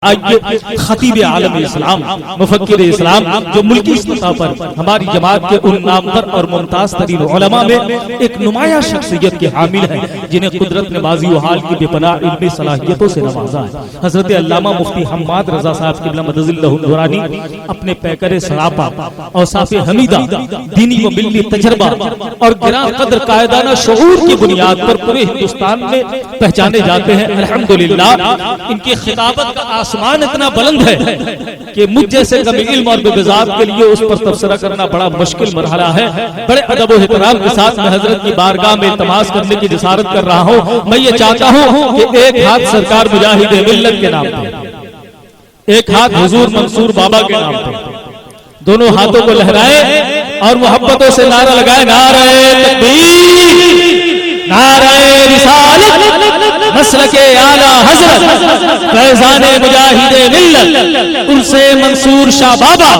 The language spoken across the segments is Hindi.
आइए खतीब आलम इस्लाम मुफक्किर इस्लाम जो मुल्की सतह पर हमारी जमात के उन नामवर और मुमताज तरीन उलमा में एक नुमाया शख्सियत के हामिल है जिन्हें कुदरत ने बाजी हाल की बेपनाह इल्मी सलाहियतों से नवाजा है। हजरत अल्लामा मुफ्ती हम्माद रजा साहब क़िबला मदजिल्लहुल दुरानी अपने पैकर सरापा और साफे हमीदा दीनी व मिल्ली तजर्बा और गिरा कद्र कायदाना शऊर की बुनियाद पर पूरे हिंदुस्तान में पहचाने जाते हैं। अल्हम्दुलिल्लाह इनकी खिताबत का आसमान इतना बुलंद है कि मुझ जैसे कम इल्म और बेज़ात के लिए उस पर तबसरा करना बड़ा मुश्किल मरहला है। बड़े अदब और एहतराम के साथ मैं हजरत की बारगाह में इल्तमास करने की जिसारत कर रहा हूँ। मैं ये चाहता हूँ कि एक हाथ सरकार मुजाहिद मिल्लत के नाम पे, एक हाथ हुजूर मंसूर बाबा के नाम पे, दोनों हाथों को लहराए और मोहब्बतों से नारा लगाए, नारे तकबीर, नारे रिसालत, मसलके आला हजरत फैज़ाने मुजाहिदे मिल्लत उनसे मंसूर शाह बाबा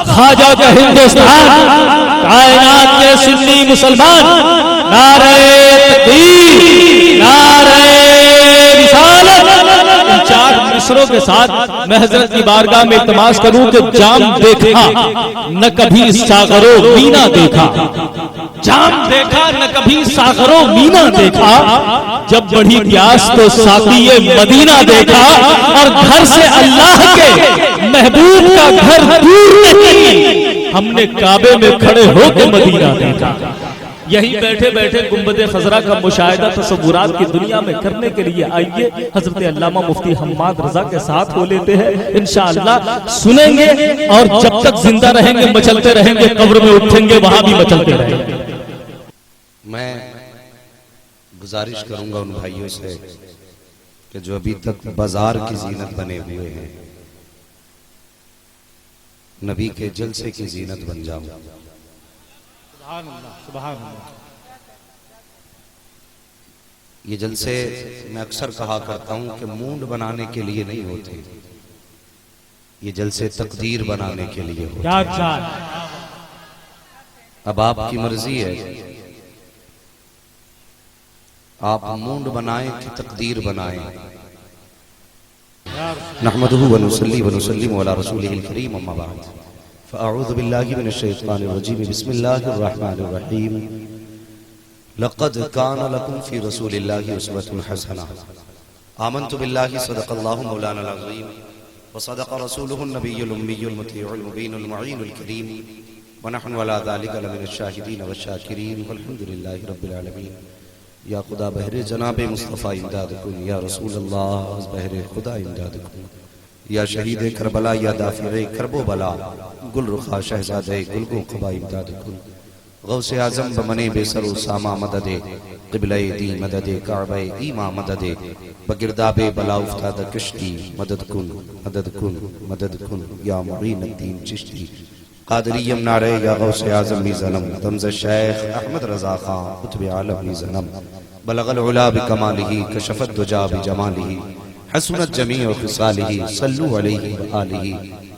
ख्वाजा का हिंदुस्तान कायनात के सुन्नी मुसलमान, नारे तकबीर, नारे रिसालत। इन चार मिसरों के साथ मैं हजरत की बारगाह में इल्तमास करूं कि जाम देखा न कभी सागरो मीना देखा, जाम देखा न कभी सागरो मीना देखा, जब बढ़ी प्यास तो साक़िए मदीना देखा, और घर से अल्लाह के महबूब का घर दूर नहीं, हमने काबे में खड़े होकर मदीना देखा। यही बैठे बैठे गुंबदे खजरा का मुशाहिदा तसव्वुरात की दुनिया में करने के लिए आइए हजरत अल्लामा मुफ्ती हम्माद रजा के साथ हो लेते हैं। इंशाअल्लाह सुनेंगे और जब तक जिंदा रहेंगे मचलते रहेंगे, कब्र में उठेंगे वहां भी मचलते रहेंगे। मैं गुजारिश करूंगा उन भाइयों से कि जो अभी तक बाजार की जीनत बने हुए हैं, नबी के जलसे की जीनत बन जाऊं। ये जलसे मैं अक्सर कहा करता हूं कि मूंड बनाने के लिए नहीं होते, ये जलसे तकदीर बनाने के लिए होते। अब आपकी मर्जी है, आप मूंड बनाएं कि तकदीर बनाएं। नहमदुहु व नुसल्ली व नुसल्लिमु अला रसूलिहिल करीम, अम्मा बाद, फ़अऊज़ु बिल्लाहि मिनश शैतानिर रजीम, बिस्मिल्लाहिर रहमानिर रहीम। लक़द कान लकुम फ़ी रसूलिल्लाहि उस्वतुन हसना, आमन्तु बिल्लाहि सदक़ल्लाहु मौलानाल अज़ीम व सदक़ रसूलुहुन नबियुल उम्मियुल मुतीउल मुबीनुल मुईनुल करीम व नहनु अला ज़ालिका लमिनश शाहिदीन व शाकिरीन वल्हम्दुलिल्लाहि रब्बिल आलमीन। या खुदा बहरे जनाब मुस्तफ़ा इमदाद कुन, या रसूल अल्लाह बहरे खुदा इमदाद कुन, या शहीद करबला, या दाफिर करबो बला, गुल रुखा शहजादे गुलगो खबा इमदाद कुन, गौसे आज़म बमने बेसरो सामा मददे, क़िबले दी मददे, काबे ईमा मददे, बगिरदाबे बला उफ्ताद कश्ती, मदद कुन मदद कुन मदद कुन, या मुईनुद्दीन चिश्ती कादरियम नारे, या गौसे आज़म मीज़नम, तमज़ शेख अहमद रज़ा खां कुतुब आलम मीज़नम, बलगल उला बिकमालिही, कशफत दुजा बिजमालिही, हसनत जमीअ खिसालिही, सल्लु अलैहि व आलिही।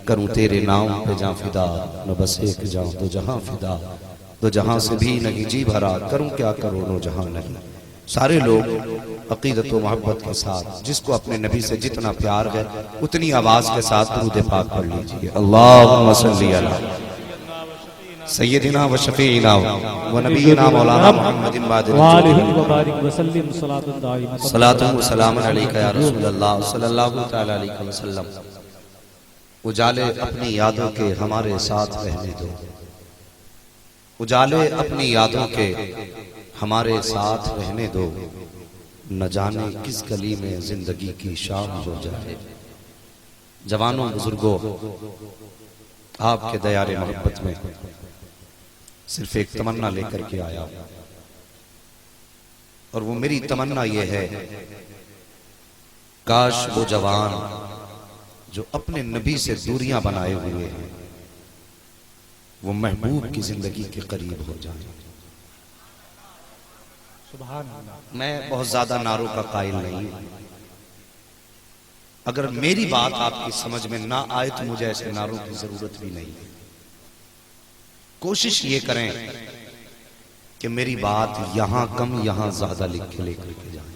करूं तेरे नाम पे जां फिदा, न बस एक जाऊं दो जहां फिदा, दो जहां से भी नहीं जी भरा, करूं क्या करो नो जहां नहीं। सारे लोग अकीदत व मोहब्बत के साथ, जिसको अपने नबी से जितना प्यार है उतनी आवाज के साथ दुरूद पाक पढ़ लीजिए। अल्लाहुम्मा सल्ली अला सय्यदिना व शफीना व नबीना मौलाना मुहम्मदिन सलातु व सलामुन अलैका या रसूल अल्लाह सल्लल्लाहु तआला अलैहि वसल्लम। उजाले अपनी यादों के हमारे साथ रहने दो, उजाले अपनी यादों के हमारे साथ रहने दो, न जाने किस गली में जिंदगी की शाम हो जाए। जवानों बुजुर्गों, आपके दयारे मोहब्बत में सिर्फ एक तमन्ना लेकर के आया, और वो मेरी तमन्ना ये है, काश वो जवान जो अपने नबी से दूरियां बनाए हुए हैं वो महबूब की जिंदगी के करीब हो जाए। मैं बहुत ज्यादा नारों का कायल नहीं, अगर मेरी बात आपकी समझ में ना आए तो मुझे ऐसे नारों की जरूरत भी नहीं है। कोशिश ये करें कि मेरी बात यहां कम यहां ज्यादा लिख के लेकर के जाए।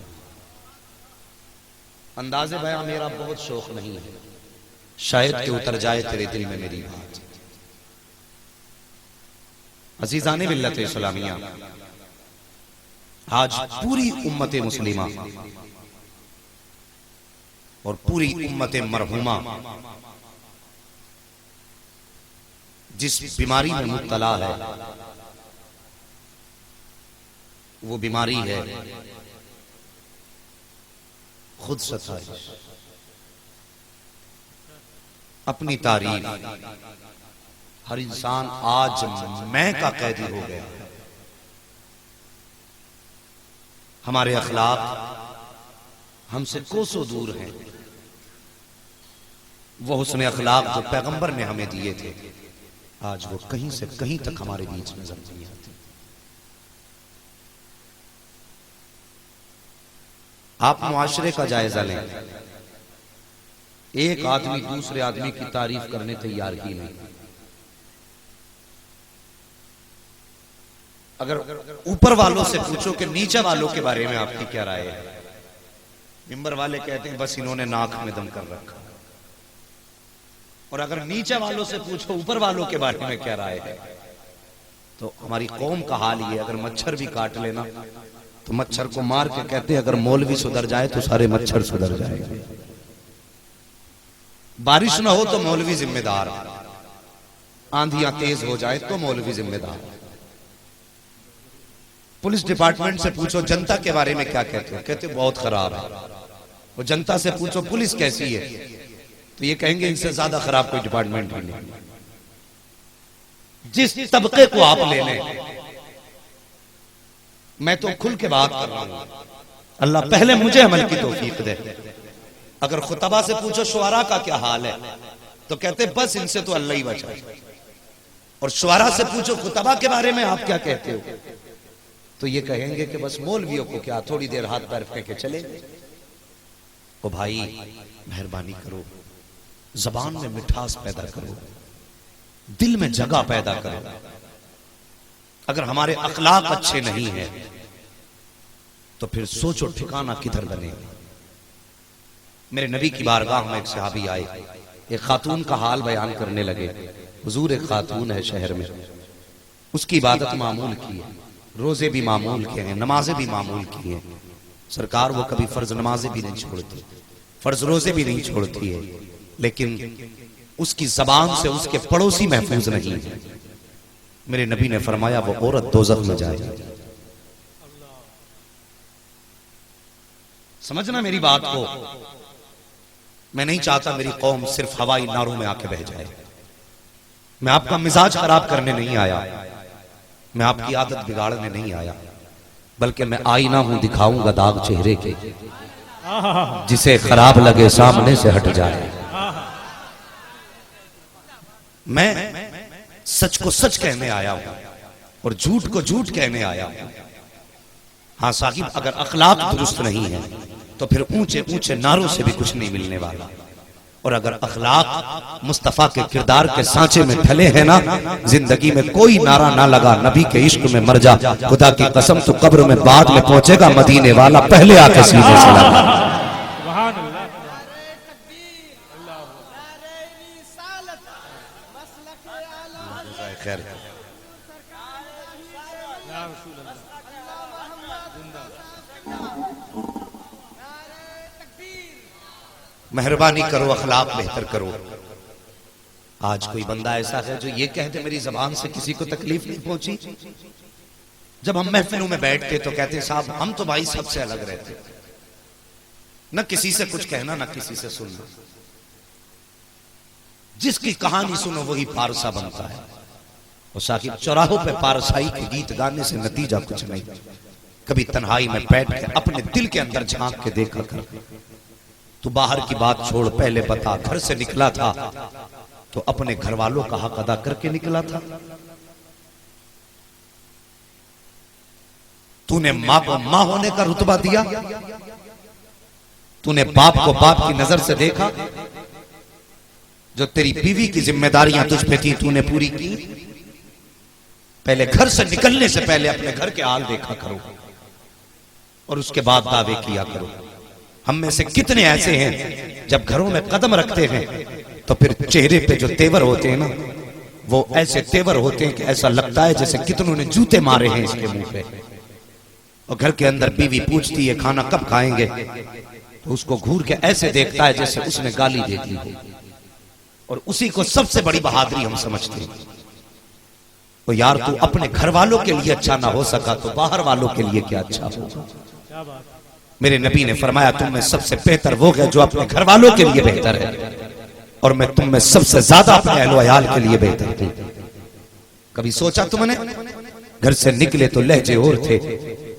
अंदाज़े बयां मेरा बहुत शौक नहीं है, शायद कि उतर जाए तेरे दिल में मेरी बात। अजीज़ाने मिल्लत इस्लामिया, आज पूरी उम्मत मुस्लिमा और पूरी उम्मत मरहूमा जिस बीमारी में मुब्तला है, वो बीमारी है खुद सताइश, अपनी तारीफ। हर इंसान आज मैं का कैदी हो गया। हमारे अखलाक हमसे कोसों दूर हैं। वो हुस्न अखलाक जो पैगंबर ने हमें दिए थे, आज वो कहीं से कहीं तक हमारे बीच नजर नहीं आते। आप मुआशरे का जायजा लें, एक आदमी दूसरे आदमी की तारीफ करने तैयार ही नहीं। अगर ऊपर वालों से पूछो कि नीचे वालों के बारे में आपकी क्या राय है, मिंबर वाले कहते हैं बस इन्होंने नाक में दम कर रखा। और अगर नीचे वालों से पूछो ऊपर वालों के बारे में क्या राय है, तो हमारी कौम का हाल ये, अगर मच्छर भी काट लेना तो मच्छर को मार के कहते हैं अगर मौलवी सुधर जाए तो सारे मच्छर सुधर जाएंगे। बारिश ना हो तो मौलवी जिम्मेदार, आंधियां तेज हो जाए तो मौलवी जिम्मेदार। पुलिस डिपार्टमेंट से पूछो जनता के बारे में क्या कहते हो, कहते बहुत खराब है। वो जनता से पूछो पुलिस कैसी है, तो ये कहेंगे इनसे ज्यादा खराब कोई डिपार्टमेंट ही नहीं। जिस तबके को आप ले लें, मैं तो खुल के बात कर रहा हूं, अल्लाह पहले मुझे अमल की तौफीक दे। अगर खुतबा से पूछो शुआरा का क्या हाल है, तो कहते बस इनसे तो अल्लाह ही बचाए। और शुआरा से पूछो खुतबा के बारे में आप क्या कहते हो, तो ये कहेंगे कि बस मौलवियों को क्या, थोड़ी देर हाथ पैर फेंके चले। ओ भाई मेहरबानी करो, जबान में मिठास पैदा करो, दिल में जगह पैदा करो। अगर हमारे अखलाक अच्छे नहीं हैं तो फिर सोचो ठिकाना किधर बनेगा। मेरे नबी की बारगाह में एक सहाबी आए, एक खातून का हाल बयान करने लगे। हुजूर एक खातून है शहर में, उसकी इबादत मामूल की है, रोजे भी मामूल के हैं, नमाजें भी मामूल की हैं। सरकार वो कभी फर्ज नमाजें भी नहीं छोड़ती, फर्ज रोजे भी नहीं छोड़ती है, लेकिन उसकी जबान से उसके पड़ोसी महफूज नहीं है। मेरे नबी ने फरमाया वो औरत दोज़ख में जाएगी। समझना मेरी बात को, मैं नहीं चाहता मेरी कौम सिर्फ हवाई नारों में आके बह जाए। मैं आपका मिजाज खराब करने नहीं आया, मैं आपकी आदत बिगाड़ने नहीं आया, बल्कि मैं आईना हूं, दिखाऊंगा दाग चेहरे के, जिसे खराब लगे सामने से हट जाए। मैं सच को सच कहने आया हूं और झूठ को झूठ कहने आया हूं। हाँ साहिब, अगर अखलाक दुरुस्त नहीं है तो फिर ऊंचे ऊंचे नारों से भी कुछ नहीं मिलने वाला। और अगर अखलाक मुस्तफा के किरदार के सांचे में ढले हैं ना, जिंदगी में कोई नारा ना लगा नबी के इश्क में मर जा, खुदा की कसम तो कब्र में बाद में पहुंचेगा, मदीने वाला पहले आके सीने से लगा। खैर मेहरबानी करो, अखलाक बेहतर करो। आज कोई बंदा ऐसा है जो ये कहते मेरी जबान से किसी को तकलीफ नहीं पहुंची। जब हम महफिलों में बैठते तो कहते साहब हम तो भाई सबसे अलग रहते, न किसी से कुछ कहना न किसी से सुनना, जिसकी कहानी सुनो वही पारसा बनता है। और साकिब चौराहों पे पारसाई के गीत गाने से नतीजा कुछ नहीं। कभी तन्हाई में बैठ के अपने दिल के अंदर झांक के देखा कर, तू बाहर की बात छोड़, पहले बता घर से निकला था तो अपने घर वालों का हक अदा करके निकला था? तूने मां को मां होने का रुतबा दिया? तूने बाप को बाप की नजर से देखा? जो तेरी बीवी की जिम्मेदारियां तुझ पे थी तूने पूरी की? पहले घर से निकलने से पहले अपने घर के हाल देखा करो और उसके बाद दावे किया करो। हम में से कितने ऐसे हैं जब घरों में कदम रखते हैं तो फिर चेहरे पे जो तेवर होते हैं ना, वो ऐसे तेवर होते हैं कि ऐसा लगता है जैसे कितनों ने जूते मारे हैं इसके मुंह पे। और घर के अंदर बीवी पूछती है खाना कब खाएंगे, तो उसको घूर के ऐसे देखता है जैसे उसने गाली दे दी हो। और उसी को सबसे बड़ी बहादुरी हम समझते हैं। तो यार तू अपने घर वालों के लिए अच्छा ना हो सका तो बाहर वालों के लिए क्या अच्छा होगा। मेरे नबी ने फरमाया तुम में सबसे बेहतर वो है जो अपने घर वालों के लिए बेहतर है, और मैं तुम में सबसे ज्यादा अपने अहलो अयाल के लिए बेहतर हूं। कभी सोचा तुमने? घर से निकले तो लहजे और थे,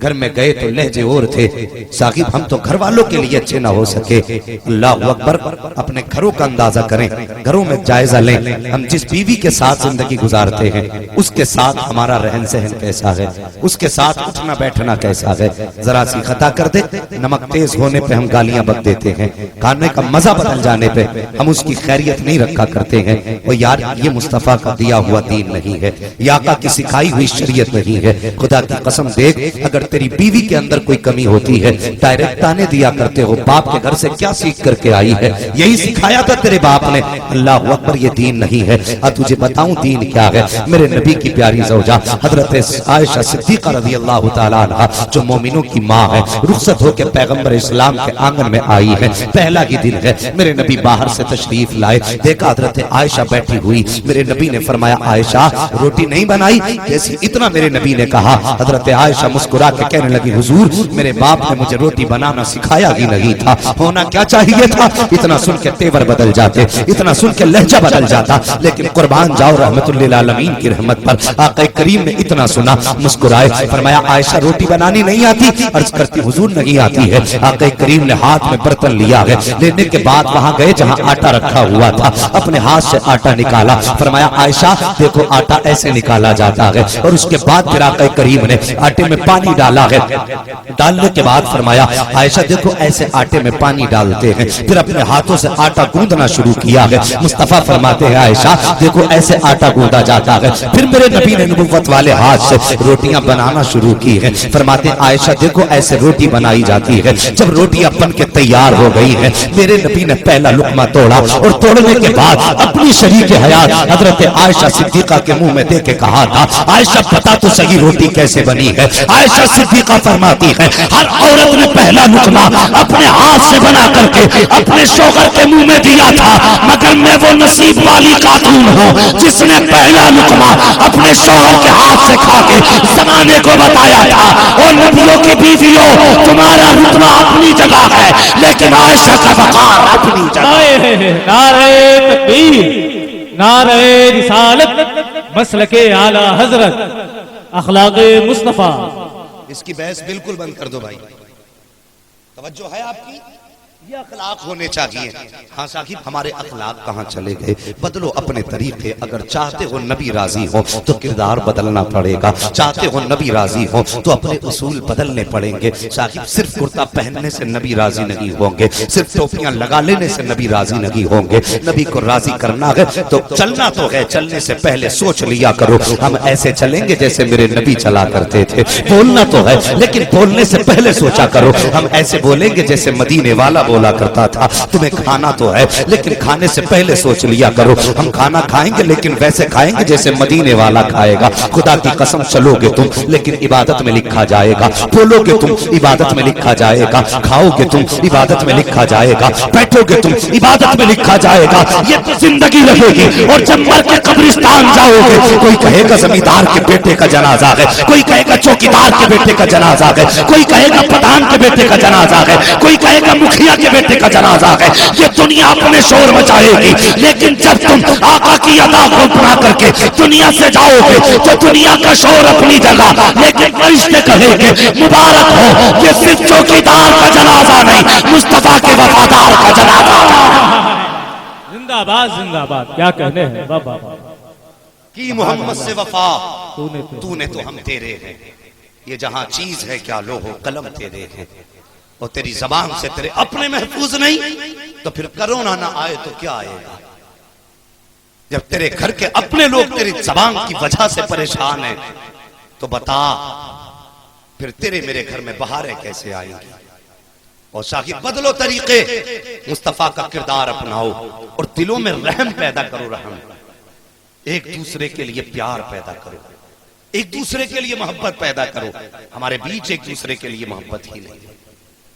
घर में गए तो लहजे और थे। साकिब हम तो घर वालों के लिए अच्छे ना हो सके। अल्लाह अकबर। अपने घरों का अंदाजा करें, घरों में जायजा लें। हम जिस बीवी के साथ जिंदगी गुजारते हैं उसके साथ हमारा रहन सहन कैसा है, उसके साथ उठना बैठना कैसा है। जरा सी खता कर दे, नमक तेज होने पे हम गालियां बक देते हैं, खाने का मजा बदल जाने पे हम उसकी खैरियत नहीं रखा करते हैं। और यार ये मुस्तफा का दिया हुआ दीन नहीं है, ये आका की सिखाई हुई शरीयत नहीं है। खुदा की कसम देख, अगर तेरी बीवी के अंदर कोई कमी होती है डायरेक्ट ताने दिया करते हो। बाप के घर से क्या सीख करके आई है? यही सिखाया था तेरे बाप ने। अल्लाह अकबर, ये दीन नहीं है। अब तुझे बताऊं दीन क्या है। मेरे नबी की प्यारी ज़ौजा हजरत आयशा सिद्दीक़ा रज़ी अल्लाह तआला अन्हा, जो मोमिनों की माँ है, रुखसत होकर पैगंबर इस्लाम के आंगन में आई है। पहला ही दिन है, मेरे नबी बाहर से तशरीफ लाए, देखा हजरत आयशा बैठी हुई। मेरे नबी ने फरमाया आयशा रोटी नहीं बनाई? जैसे इतना मेरे नबी ने कहा, हजरत आयशा मुस्कुरा के कहने लगी हुजूर मेरे बाप ने मुझे रोटी बनाना सिखाया ही नहीं था। होना क्या चाहिए था? इतना सुन के तेवर बदल जाते, इतना सुन के लहजा बदल जाता। लेकिन कुर्बान जाओ रहमतुल्लिल आलमीन की रहमत पर, आका करीम ने इतना सुना, मुस्कुराए, फरमाया आयशा रोटी बनानी नहीं आती? अर्ज करती हुजूर नहीं आती है। आका करीम ने हाथ में बर्तन लिया है, लेने के बाद वहां गए जहां आटा रखा हुआ था, अपने हाथ से आटा निकाला, फरमाया आयशा देखो आटा ऐसे निकाला जाता है। और उसके बाद फिर आका करीम ने आटे में पानी डाला है, डालने के बाद फरमाया आयशा देखो ऐसे आटे में पानी डालते हैं। फिर अपने हाथों से आटा गूंदना शुरू किया है। मुस्तफा फरमाते हैं आयशा देखो ऐसे आटा गूंदा जाता है। फिर मेरे नबी ने नबुव्वत वाले हाथ से रोटियां बनाना शुरू की है। फरमाते हैं आयशा देखो ऐसे रोटी बनाई जाती है। जब रोटियां बन के तैयार हो गई है, मेरे नबी ने पहला लुकमा तोड़ा और तोड़ने के बाद अपनी शरीक हयात हजरत आयशा सिद्दीका के मुंह में दे के कहा था आयशा पता तो सही रोटी कैसे बनी है। आयशा सिद्दीका फरमाती है हर औरत ने पहला लुकमा अपने हाथ से बना करके अपने शौहर के मुंह में दिया था, मगर मैं वो नसीब वाली खातून हूँ जिसने पहला लुकमा अपने शौहर के हाथ से खा के जमाने को बताया था। और नबियों की बीवियों तुम्हारा रुतबा अपनी जगह है, लेकिन आयशा का वक़ार अपनी जगह। नारे तकबीर, नारे रिसालत, मसलके आला हजरत, अखलाक़े मुस्तफा। इसकी बहस बिल्कुल बंद कर दो भाई, तवज्जो है आपकी? ये अखलाक होने चाहिए। हाँ साकिब हमारे अखलाक कहाँ चले गए? बदलो अपने तरीके। अगर चाहते हो नबी राजी हो तो किरदार बदलना पड़ेगा, चाहते हो नबी राजी हो तो अपने उसूल बदलने पड़ेंगे। साकिब सिर्फ कुर्ता पहनने से नबी राजी नहीं होंगे, सिर्फ टोपियां लगा लेने से नबी राजी नहीं होंगे। नबी को राजी करना है तो चलना तो है, चलने से पहले सोच लिया करो हम ऐसे चलेंगे जैसे मेरे नबी चला करते थे। बोलना तो है लेकिन बोलने से पहले सोचा करो हम ऐसे बोलेंगे जैसे मदीने वाला बोला करता था। तुम्हें खाना तो है लेकिन खाने से पहले सोच लिया करो हम खाना खाएंगे लेकिन वैसे खाएंगे जैसे मदीने वाला खाएगा। खुदा की कसम चलोगे तुम लेकिन इबादत में लिखा जाएगा, बोलोगे तुम इबादत में लिखा जाएगा, खाओगे तुम इबादत में लिखा जाएगा, बैठोगे तुम इबादत में लिखा जाएगा। ये तो जिंदगी रहेगी। और जब मर के कब्रिस्तान जाओगे कोई कहेगा जमींदार के बेटे का जनाजा है, कोई कहेगा चौकीदार के बेटे का जनाजा है, कोई कहेगा प्रधान के बेटे का जनाजा है, कोई कहेगा मुखिया के बेटे का जनाजा है। ये दुनिया अपने शोर मचाएगी, लेकिन जब तुम आका की अदा को अपना करके दुनिया से जाओगे तो दुनिया का शोर अपनी जगह, लेकिन फरिश्ते कहेंगे मुबारक हो कि सिर्फ चौकीदार का जनाजा नहीं मुस्तफा के वफादार का जनाजा। जिंदाबाद जिंदाबाद, क्या कहने हैं बाबा की मोहम्मद से वफा तूने तो हम तेरे हैं। ये जहां चीज है क्या लोहो कलम तेरे हैं। और तेरी जबान से तेरे अपने महफूज नहीं तो फिर कोरोना ना आए तो क्या आएगा? जब तेरे घर के अपने लोग तेरी जबान की वजह से परेशान हैं तो बता फिर तेरे मेरे घर में बहारें कैसे आएंगी? और शाकिर बदलो तरीके, मुस्तफा का किरदार अपनाओ और दिलों में रहम पैदा करो। रहम, एक दूसरे के लिए प्यार पैदा करो, एक दूसरे के लिए मोहब्बत पैदा करो। हमारे बीच एक दूसरे के लिए मोहब्बत ही नहीं है।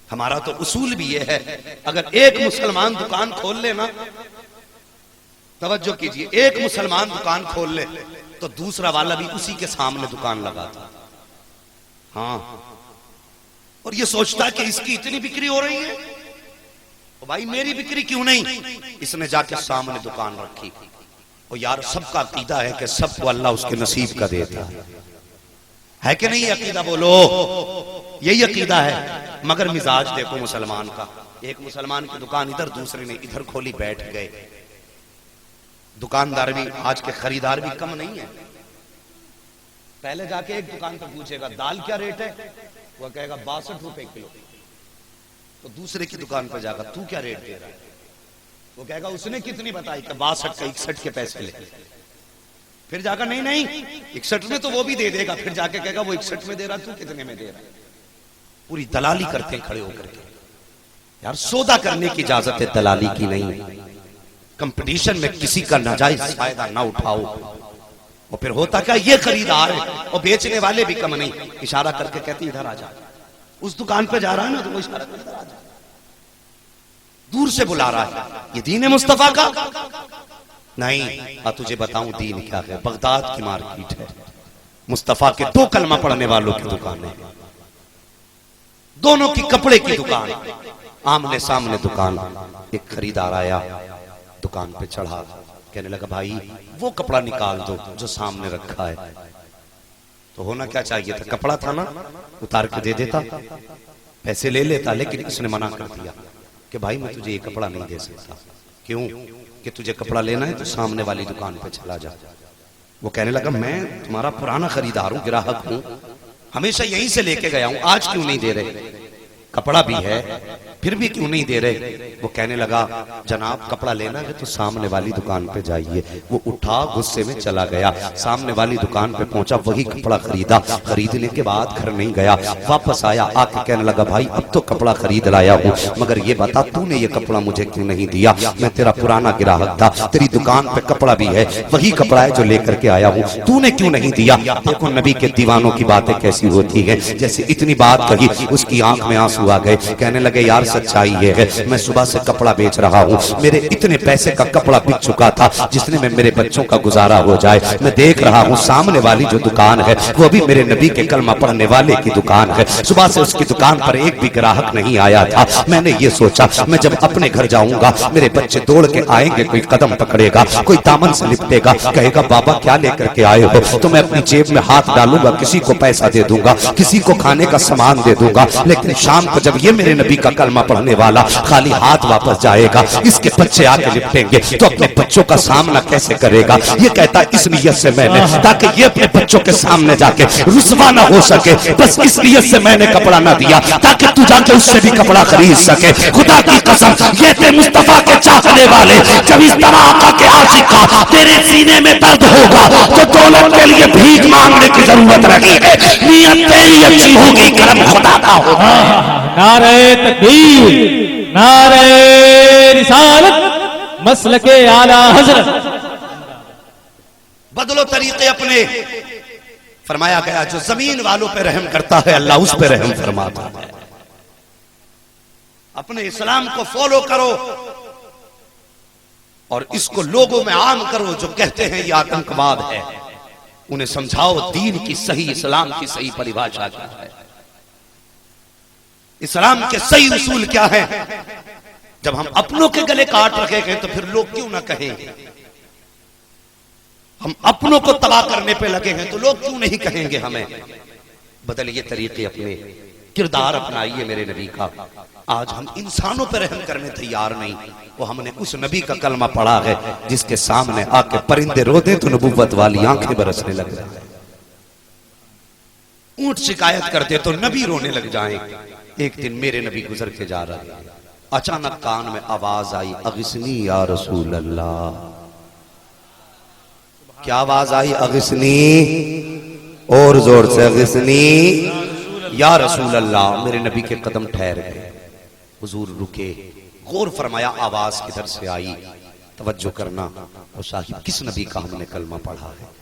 हमारा तो उसूल भी यह है, अगर एक मुसलमान दुकान खोल ले ना, तवज्जो कीजिए, एक मुसलमान दुकान खोल ले तो दूसरा वाला भी उसी के सामने दुकान लगाता। हाँ, और ये सोचता कि इसकी इतनी बिक्री हो रही है तो भाई मेरी बिक्री क्यों नहीं। इसने जाके सामने दुकान रखी। और यार सबका अकीदा है कि सबको अल्लाह उसके नसीब का देता है कि नहीं? अकीदा बोलो, यही अकीदा है। मगर मिजाज देखो मुसलमान का, एक मुसलमान की दुकान इधर, दूसरे ने इधर खोली, बैठ गए। दुकानदार भी, आज के खरीदार भी कम नहीं है। पहले जाके एक दुकान पर पूछेगा दाल क्या रेट है, वह कहेगा 62 रुपए किलो। तो दूसरे की दुकान पर जाकर तू क्या रेट दे रहा है, वो कहेगा उसने कितनी बताई कि 62 का 61 के पैसे ले। फिर जाकर नहीं नहीं 61 में तो वो भी दे देगा, फिर जाके कहेगा वो 61 में दे रहा, तू कितने में दे रहा है। पूरी दलाली करते हैं खड़े होकर के। यार सौदा करने की इजाजत है, दलाली की नहीं। कंपटीशन में किसी का नाजायज फायदा ना उठाओ। और फिर होता क्या, ये खरीदार है और बेचने वाले भी कम नहीं, इशारा करके कहते इधर आ जा। उस दुकान पे जा रहा है ना तो वो इशारा करके इधर आ जा, दूर से बुला रहा है। ये दीन है मुस्तफा का? नहीं। तुझे बताऊं दीन क्या है। बगदाद की मार्केट है, मुस्तफा के 2 कलमा पढ़ने वालों की दुकान है, दोनों की कपड़े की दुकान, आमने सामने दुकान। एक खरीदार आया, दुकान पे चढ़ा, कहने लगा भाई वो कपड़ा निकाल दो जो सामने रखा है। तो होना क्या चाहिए था, कपड़ा था ना, उतार के दे देता, पैसे ले लेता। लेकिन इसने मना कर दिया कि भाई मैं तुझे ये कपड़ा नहीं दे सकता। क्यों? कि तुझे कपड़ा लेना है तो सामने वाली दुकान पे चला जा। वो कहने लगा मैं तुम्हारा पुराना खरीदार हूं, ग्राहक हूं, हमेशा यहीं से लेके गया हूं, आज क्यों नहीं दे रहे? कपड़ा भी है फिर भी क्यों नहीं दे रहे? वो कहने लगा जनाब कपड़ा लेना है तो सामने वाली दुकान पे जाइए। वो उठा, गुस्से में चला गया, सामने वाली दुकान पे पहुंचा, वही कपड़ा खरीदा। खरीदने के बाद घर नहीं गया, वापस आया, आके कहने लगा भाई अब तो कपड़ा खरीद लाया हूँ, मगर ये बता तूने ये कपड़ा मुझे क्यों नहीं दिया? मैं तेरा पुराना ग्राहक था, तेरी दुकान पे कपड़ा भी है, वही कपड़ा है जो लेकर के आया हूँ, तूने क्यों नहीं दिया? देखो नबी के दीवानों की बातें कैसी होती है। जैसे इतनी बात कही, उसकी आंख में आंसू आ गए। कहने लगे यार सच्चाई ये है, मैं सुबह से कपड़ा बेच रहा हूँ, मेरे इतने पैसे का कपड़ा बिक चुका था जिसने में मेरे बच्चों का गुजारा हो जाए। मैं देख रहा हूँ सामने वाली जो दुकान है वो भी मेरे नबी के कलमा पढ़ने वाले की दुकान है। सुबह से उसकी दुकान पर एक भी ग्राहक नहीं आया था। मैंने ये सोचा मैं जब अपने घर जाऊंगा मेरे बच्चे दौड़ के आएंगे, कोई कदम पकड़ेगा, कोई दामन से लिपटेगा, कहेगा बाबा क्या लेकर के आए हो? तो मैं अपनी जेब में हाथ डालूंगा, किसी को पैसा दे दूंगा, किसी को खाने का सामान दे दूंगा। लेकिन शाम को जब ये मेरे नबी का कलमा पढ़ने वाला खाली हाथ वापस जाएगा, इसके बच्चे आके लिपटेंगे तो अपने बच्चों का सामना कैसे करेगा? ये कहता इस नियत से मैंने, ताकि ये अपने बच्चों के सामने जाके रुसवा ना हो सके, बस इस नियत से मैंने कपड़ा ना दिया ताकि तू जाके उससे भी कपड़ा खरीद सके। खुदा की कसम ये थे मुस्तफा के चाहने वाले। जब इस तरह आका के आशिक का तेरे सीने में दर्द होगा तो दौलत के लिए भीख मांगने की जरूरत नहीं है। नियत तेरी अच्छी होगी, करम खुदा का होगा। नारे तकबीर, नारे रिसालत, मसलके आला हजरत। बदलो तरीके अपने। फरमाया गया जो जमीन वालों पे रहम करता है अल्लाह उस पे रहम फरमाता है। अपने इस्लाम को फॉलो करो और इसको लोगों में आम करो। जो कहते हैं ये आतंकवाद है, उन्हें समझाओ दीन की सही, इस्लाम की सही परिभाषा क्या है, इस्लाम के सही उसूल क्या है। जब हम अपनों के गले काट रखे गए तो फिर लोग क्यों ना कहेंगे? हम अपनों को तबाह करने पे लगे हैं तो लोग क्यों नहीं कहेंगे हमें? बदलिए तरीके अपने, किरदार अपनाइए मेरे नबी का। आज हम इंसानों पर रहम करने तैयार नहीं, वो हमने उस नबी का कलमा पढ़ा है जिसके सामने आके परिंदे रोते तो नबूवत वाली आंखें बरसने लग जाए, ऊंट शिकायत करते तो नबी रोने लग जाएं। एक दिन मेरे नबी गुजर के जा रहे, अचानक कान में आवाज आई, अगिस्नी या रसूल अल्लाह। क्या आवाज आई? अगिस्नी, और जोर से अगिस्नी या रसूल अल्लाह। मेरे नबी के कदम ठहर गए। हुजूर रुके, गौर फरमाया आवाज किधर से आई, तवज्जो करना। और साहिब किस नबी का हमने कलमा पढ़ा है,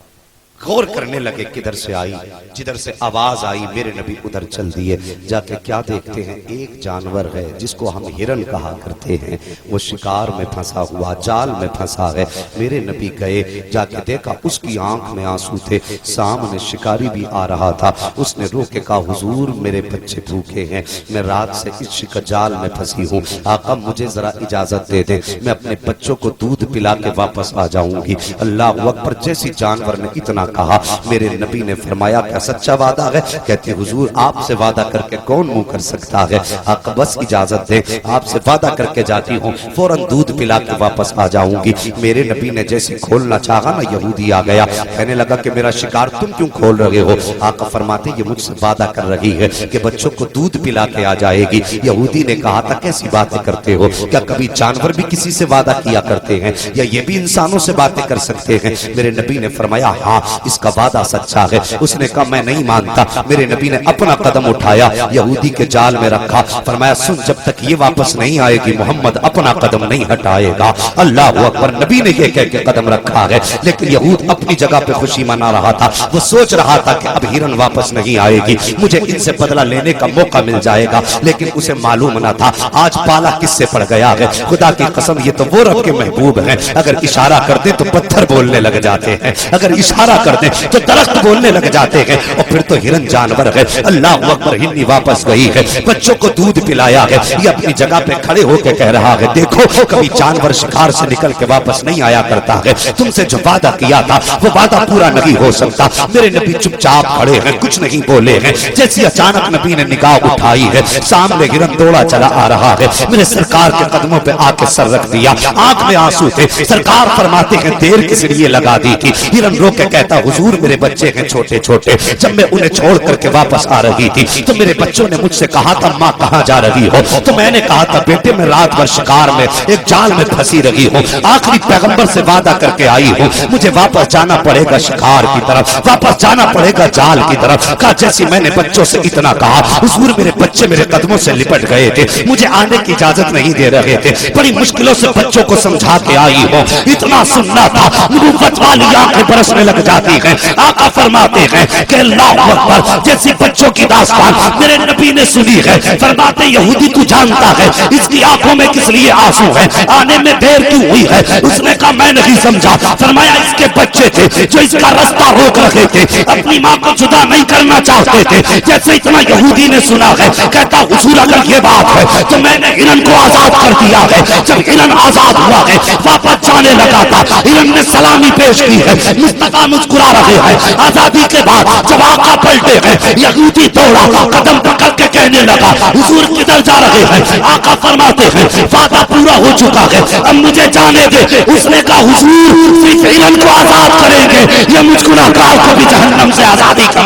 गौर करने लगे किधर से आई, जिधर से आवाज आई मेरे नबी उधर चल दिए। जाके क्या देखते हैं, एक जानवर है जिसको हम हिरन कहा करते हैं, वो शिकार में फंसा हुआ, जाल में फंसा है। मेरे नबी गए, जाके देखा उसकी आंख में आंसू थे, सामने शिकारी भी आ रहा था। उसने रो के कहा, हुजूर मेरे बच्चे भूखे हैं, मैं रात से इस जाल में फंसी हूँ, आका मुझे जरा इजाजत दे दे, मैं अपने बच्चों को दूध पिला के वापस आ जाऊंगी। अल्लाह अकबर। जैसी जानवर ने इतना कहा, मेरे नबी ने फरमाया क्या सच्चा वादा है? कहते हुजूर आपसे वादा करके कौन मुंह कर सकता है, आका बस इजाजत दे, आपसे वादा करके जाती हूँ, फौरन दूध पिला के वापस आ जाऊंगी। मेरे नबी ने जैसे खोलना चाहा ना, यहूदी आ गया, कहने लगा कि मेरा शिकार तुम क्यों खोल रहे हो? आका फरमाते ये मुझसे वादा कर रही है कि बच्चों को दूध पिला के आ जाएगी। यहूदी ने कहा था कैसी बातें करते हो, क्या कभी जानवर भी किसी से वादा किया करते हैं, या ये भी इंसानों से बातें कर सकते हैं? मेरे नबी ने फरमाया हाँ इसका वादा सच्चा है। उसने कहा मैं नहीं मानता। मेरे नबी ने अपना कदम उठाया, यहूदी के जाल में रखा, फरमाया सुन जब तक ये वापस नहीं आएगी मोहम्मद अपना कदम नहीं हटाएगा। अल्लाह अकबर। नबी ने ये कह के कदम रखा है, लेकिन यहूद अपनी जगह पे खुशी मना रहा था। वो सोच रहा था कि अब हिरन वापस नहीं आएगी, मुझे इनसे बदला लेने का मौका मिल जाएगा, लेकिन उसे मालूम न था आज पाला किससे पड़ गया है। खुदा की कसम ये तो वो रब के महबूब हैं, अगर इशारा कर दे तो पत्थर बोलने लग जाते हैं, अगर इशारा कर दे तो दरख्त बोलने लग जाते हैं, और फिर तो हिरन जानवर है। अल्लाह अकबर। हिरनी वापस गई है, बच्चों को दूध पिलाया है, ये अपनी जगह पे खड़े होकर कह रहा है देखो कभी जानवर शिकार से निकल के वापस नहीं आया करता है, तुमसे जो वादा किया था वो वादा पूरा नहीं हो सकता। मेरे नबी चुपचाप खड़े हैं, कुछ नहीं बोले हैं। जैसी अचानक नबी ने निगाह उठाई है, सामने हिरन दौड़ा चला आ रहा है, मेरे सरकार के कदमों पे आके सर रख दिया, आंख में आंसू थे। सरकार फरमाते हैं देर किस लिए लगा दी थी? हिरन रो के कहता हुजूर मेरे बच्चे हैं छोटे छोटे, जब मैं उन्हें छोड़ करके वापस आ रही थी तो मेरे बच्चों ने मुझसे कहा था माँ कहाँ जा रही हो, तो मैंने कहा था बेटे मैं रात भर शिकार में एक जाल में फंसी रही हूँ, आखिरी पैगंबर से वादा करके आई हूँ, मुझे वापस जाना पड़ेगा शिकार की तरफ, वापस जाना पड़ेगा जाल की तरफ। कहा जैसे मैंने बच्चों से इतना कहा हुजूर मेरे बच्चे मेरे कदमों से लिपट गए थे, मुझे आने की इजाजत नहीं दे रहे थे, बड़ी मुश्किलों से बच्चों को समझा के आई हूँ, इतना सुनना था नबूवत वाली आंखें बरसने लग जाती हैं। आका फरमाते हैं कि अल्लाह अकबर। जैसी बच्चों की दास्तान मेरे नबी ने सुनी है, फरमाते यहूदी तू जानता है इसकी आंखों में किस लिए आंसू है, आने में देर क्यों हुई है? उसने कहा मैं नहीं समझा। फरमाया इसके बच्चे थे जो इसका रास्ता रोक रहे थे, अपनी माँ को जुदा नहीं करना चाहते थे। जैसे इतना यहूदी ने सुना है, कहता हुजूर अगर ये बात है तो मैंने हिरन को आजाद कर दिया है। जब हिरन आजाद हुआ है वापस जाने लगा था, हिरन ने सलामी पेश की है, मुस्तफा मुस्कुरा रहे हैं। आजादी के बाद जब आका पलटे हैं, यहूदी दौड़ा कदम पकड़ के कहने लगा हुजूर किधर जा रहे हैं? आका फरमाते हैं वादा पूरा हो चुका है, अब मुझे जाने दे। उसने कहा हुजूर सिर्फ हिरन को आजाद करेंगे, ये मुस्कुराकार को भी जहन्नम से आजादी का।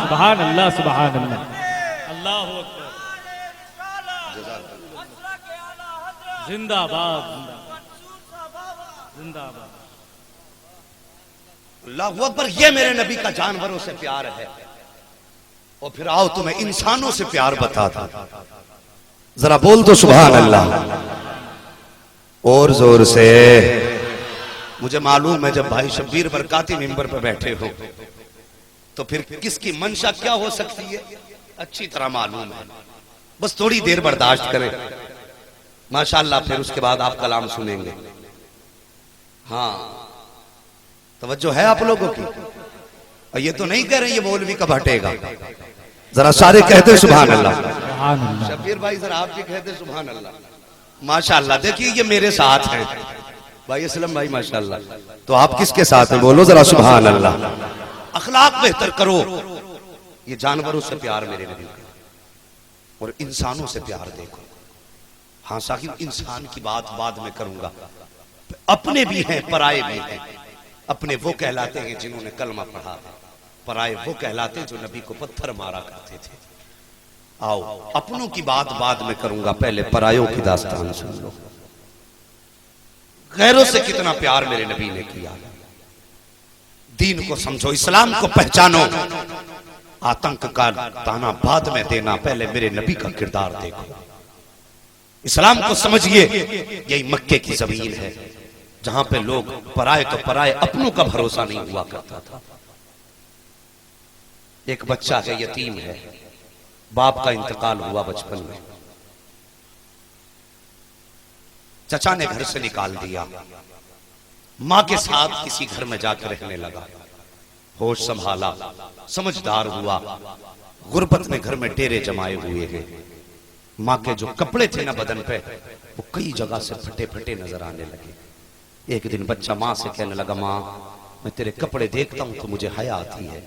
सुभान अल्लाह सुभान अल्लाह। अल्लाह जिंदाबाद जिंदाबाद। अल्लाह अकबर। ये मेरे नबी का जानवरों से प्यार है। और फिर आओ तुम्हें इंसानों से प्यार बता था, जरा बोल दो सुभान अल्लाह और जोर से। मुझे मालूम है जब भाई शब्बीर बरकाती मिंबर पर बैठे हो तो फिर किसकी मंशा क्या हो सकती है अच्छी तरह मालूम है, बस थोड़ी देर बर्दाश्त करें माशाअल्लाह, फिर उसके बाद आप कलाम सुनेंगे। हाँ तवज्जो है आप लोगों की? और ये तो नहीं कह रहे ये मौलवी कब हटेगा, जरा सारे कहते सुभान अल्लाह। शब्बीर भाई जरा आप भी कहते सुभान अल्लाह। माशाअल्लाह। देखिए ये मेरे साथ हैं भाई असलम भाई माशाअल्लाह, तो आप किसके साथ हैं बोलो जरा सुभान अल्लाह। अखलाक बेहतर करो। ये जानवरों से प्यार मेरे नबी का और इंसानों से प्यार देखो। हाँ साहिब इंसान की बात बाद में करूंगा, अपने भी हैं पराये भी हैं। अपने वो कहलाते हैं जिन्होंने कलमा पढ़ा, पराये वो कहलाते हैं जो नबी को पत्थर मारा करते थे। आओ अपनों की बात बाद में करूंगा, पहले परायों की दास्तान सुन लो। गैरों से कितना प्यार मेरे नबी ने किया। दीन को समझो, इस्लाम को पहचानो, आतंक का ताना बाद में देना, पहले मेरे नबी का किरदार देखो। इस्लाम को समझिए, यही मक्के की जमीन है जहां पे लोग पराए तो पराए, अपनों का भरोसा नहीं हुआ करता था। एक बच्चा है, यतीम है, बाप का इंतकाल हुआ बचपन में, चचा ने घर से निकाल दिया, मां के साथ किसी घर में जाकर रहने लगा, होश संभाला, समझदार हुआ, गुर्बत में घर में डेरे जमाए हुए हैं। मां के जो कपड़े थे ना बदन पे, वो कई जगह से फटे फटे नजर आने लगे। एक दिन बच्चा मां से कहने लगा, मां मैं तेरे कपड़े देखता हूं तो मुझे हया आती है,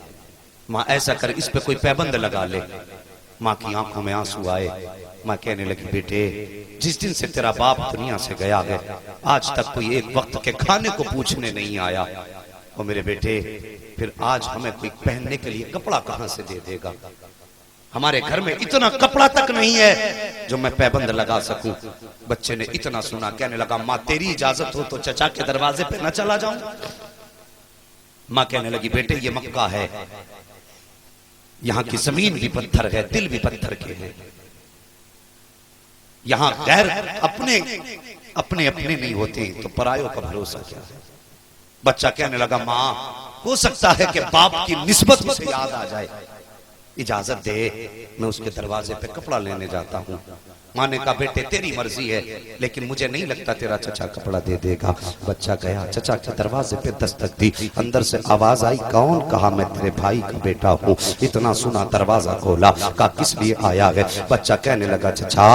मां ऐसा कर इस पे कोई पैबंद लगा ले। मां की आंखों में आंसू आए। मां कहने लगी, बेटे जिस दिन से तेरा बाप दुनिया से गया है, आज तक कोई एक वक्त के खाने को पूछने नहीं आया। और मेरे बेटे फिर आज हमें कोई पहनने के लिए कपड़ा कहां से दे देगा? हमारे घर में इतना कपड़ा तक नहीं है जो मैं पैबंद लगा सकूं। बच्चे ने इतना सुना, कहने लगा, मां तेरी इजाजत हो तो चचा के दरवाजे पे न चला जाऊं? मां कहने लगी, बेटे ये मक्का है, यहां की जमीन भी पत्थर है, दिल भी पत्थर के हैं, यहां गैर अपने अपने अपने नहीं होते तो परायों का भरोसा क्या है? बच्चा कहने लगा, मां हो सकता है कि बाप की निस्बत उसे याद आ जाए, इजाजत दे, मैं उसके दरवाजे पे कपड़ा लेने जाता हूं। मां ने कहा, बेटे तेरी मर्जी है, लेकिन मुझे नहीं लगता तेरा चचा कपड़ा दे देगा। बच्चा गया, चचा के दरवाजे पे दस्तक दी, अंदर से आवाज आई, कौन? कहा, मैं तेरे भाई का बेटा हूं। इतना सुना, दरवाजा खोला, कहा किस लिए आया है? बच्चा कहने लगा, चचा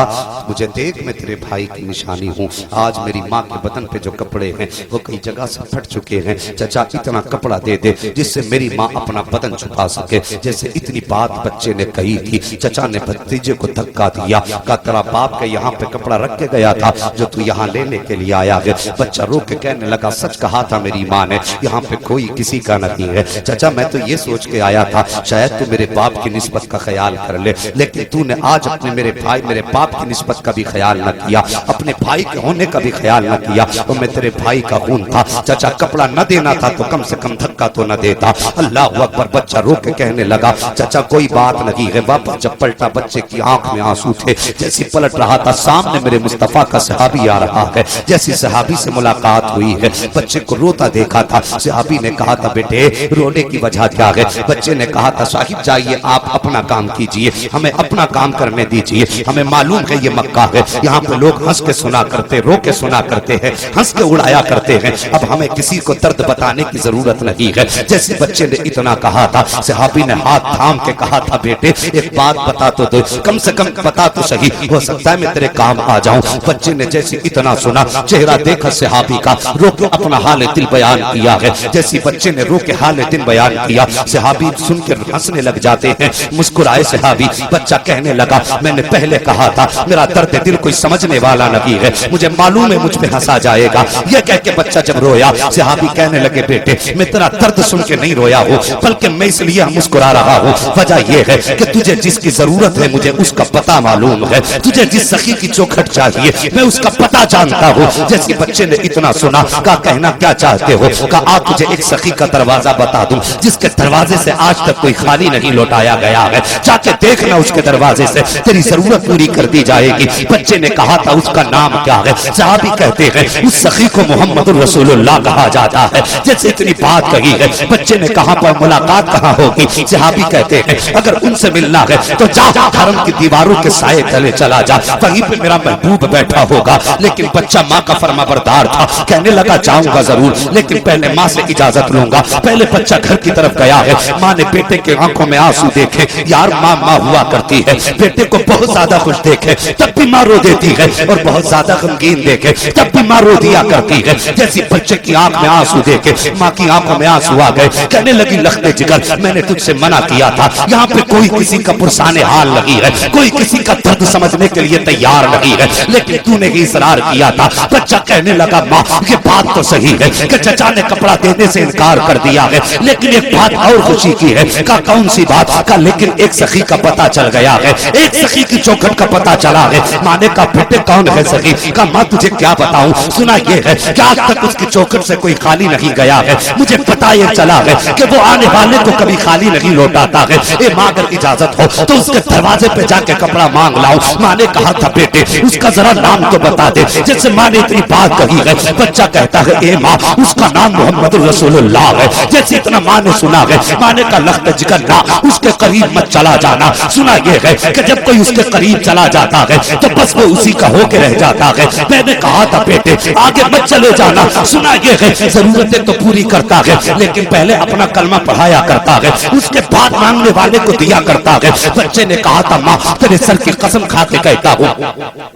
मुझे देख, मैं तेरे भाई की निशानी हूं, आज मेरी माँ के बदन पे जो कपड़े हैं वो कई जगह से फट चुके हैं, चचा इतना कपड़ा दे दे जिससे मेरी माँ अपना बदन छुपा सके। जैसे इतनी बात बच्चे ने कही थी, चचा ने भतीजे को धक्का दिया, कहा तेरा बाप के यहाँ पे कपड़ा रख के गया था जो तू यहाँ लेने के लिए आया है। बच्चा रो के कहने लगा, सच कहा था मेरी माँ ने, यहाँ पे कोई किसी का नहीं है। चचा मैं तो ये सोच के आया था शायद तू मेरे बाप की निस्बत का ख्याल कर ले, लेकिन तूने आज अपने मेरे बाप की निस्बत का भी ख्याल न किया, अपने भाई के होने का भी ख्याल न किया। तो मैं तेरे भाई का खून था, चचा कपड़ा न देना था तो कम से कम धक्का तो न देता। अल्लाह अकबर। बच्चा रो के कहने लगा, चचा कोई बात नहीं है। वापस जब पलटा, बच्चे की आंख में आंसू थे। जैसे पलट रहा था, सामने मेरे मुस्तफा का सहाबी आ रहा है। जैसी सहाबी से मुलाकात हुई है, बच्चे को रोता देखा था। सहाबी ने कहा था, बेटे रोने की वजह क्या है? बच्चे ने कहा था, साहिब जाइए आप अपना काम कीजिए, हमें अपना काम करने दीजिए, हमें मालूम है ये मक्का है, यहाँ पे लोग हंस के सुना करते, रो के सुना करते हैं, हंस के उड़ाया करते हैं, अब हमें किसी को दर्द बताने की जरूरत नहीं है। जैसे बच्चे ने इतना कहा था, सहाबी ने हाथ थाम के कहा था, बेटे एक बात बता तो दो, कम से कम बता तो सही, हो सकता है मैं तेरे काम आ जाऊं। बच्चे ने जैसे इतना सुना, चेहरा देखा सहाबी का, रो के अपना हाल दिल बयान किया है। जैसे बच्चे ने रो के हाल दिल बयान किया, सहाबी सुनकर हंसने लग जाते हैं, मुस्कुराए सहाबी। बच्चा कहने लगा, मैंने पहले कहा था मेरा दर्द दिल कोई समझने वाला नहीं है, मुझे मालूम है मुझ पे हंसा जाएगा। ये कह के बच्चा जब रोया, सहाबी कहने लगे, बेटे मैं तेरा दर्द सुन के नहीं रोया हूँ, बल्कि मैं इसलिए मुस्कुरा रहा हूँ, वजह यह है कि तुझे जिसकी जरूरत है मुझे उसका पता मालूम है, तुझे जिस सखी की चौखट चाहिए मैं उसका पता जानता हूँ। जैसे बच्चे ने इतना सुना, कहा कहना क्या चाहते हो? कहा आप तुझे एक सखी का दरवाजा बता दूं जिसके दरवाजे से आज तक कोई खाली नहीं लौटाया गया है, जाके देखना उसके दरवाजे से तेरी जरूरत पूरी कर दी जाएगी। बच्चे ने कहा था, उसका नाम क्या है? सहाबी कहते हैं, उस सखी को मोहम्मद रसूलुल्लाह कहा जाता है। जैसे इतनी बात कही है, बच्चे ने कहा पर मुलाकात कहाँ होगी? सहाबी कहते हैं, अगर उनसे मिलना है तो जा हरम की दीवारों के साए तले चला जा, वहीं पे मेरा महबूब बैठा होगा। लेकिन बच्चा माँ का फरमाबरदार था, कहने लगा जाऊंगा जरूर, लेकिन पहले माँ से इजाजत लूंगा। पहले बच्चा घर की तरफ गया है, माँ ने बेटे के आंखों में आंसू देखे, यार माँ माँ हुआ करती है, बेटे को बहुत ज्यादा खुश देखे तब भी माँ रो देती है, और बहुत ज्यादा गमगीन देखे तब भी माँ रो दिया करती है। जैसे बच्चे की आंख में आंसू देखे, माँ की आंखों में आंसू आ गए, कहने लगी, लखते जिगर मैंने तुझसे मना किया था, यहाँ पे कोई किसी का पुरसाने हाल नहीं है, कोई किसी का दर्द समझने के लिए तैयार नहीं है, लेकिन तूने ही इसरार किया था। बच्चा कहने लगा, माँ ये बात तो सही है कि चचा ने कपड़ा देने से इनकार कर दिया है, लेकिन एक बात और खुशी की है। का कौन सी बात? का लेकिन एक सखी का पता चल गया है, एक सखी की चौखट का पता चला है। माँ ने कहा, बेटे कौन है सखी? का माँ तुझे क्या बताऊं, सुना ये है कि आज तक उसकी चौखट से कोई खाली नहीं गया है, मुझे पता ये चला है कि वो आने वाले को कभी खाली नहीं लौटाता है। ए माँ अगर इजाजत हो तो उसके दरवाजे पे जाके कपड़ा मांग लाऊं। माँ ने कहा था बेटे उसका जरा नाम तो बता दे। जैसे माँ ने इतनी बात कही है, बच्चा कहता है ए माँ उसका नाम मोहम्मद रसूलुल्लाह है। जैसे इतना माँ ने सुना है, माँ ने कहा लख्त जिगर ना उसके करीब मत चला जाना। सुना ये है कि जब कोई उसके करीब चला जाता है तो बस वो उसी का होके रह जाता है। मैंने कहा था बेटे आगे मत चले जाना। सुना ये है जरूरतें तो पूरी करता है लेकिन पहले अपना कलमा पढ़ाया करता है, उसके बाद मांगने वाले को दिया करता है। बच्चे ने कहा था माँ तेरे सर की कसम खा के कहता हूँ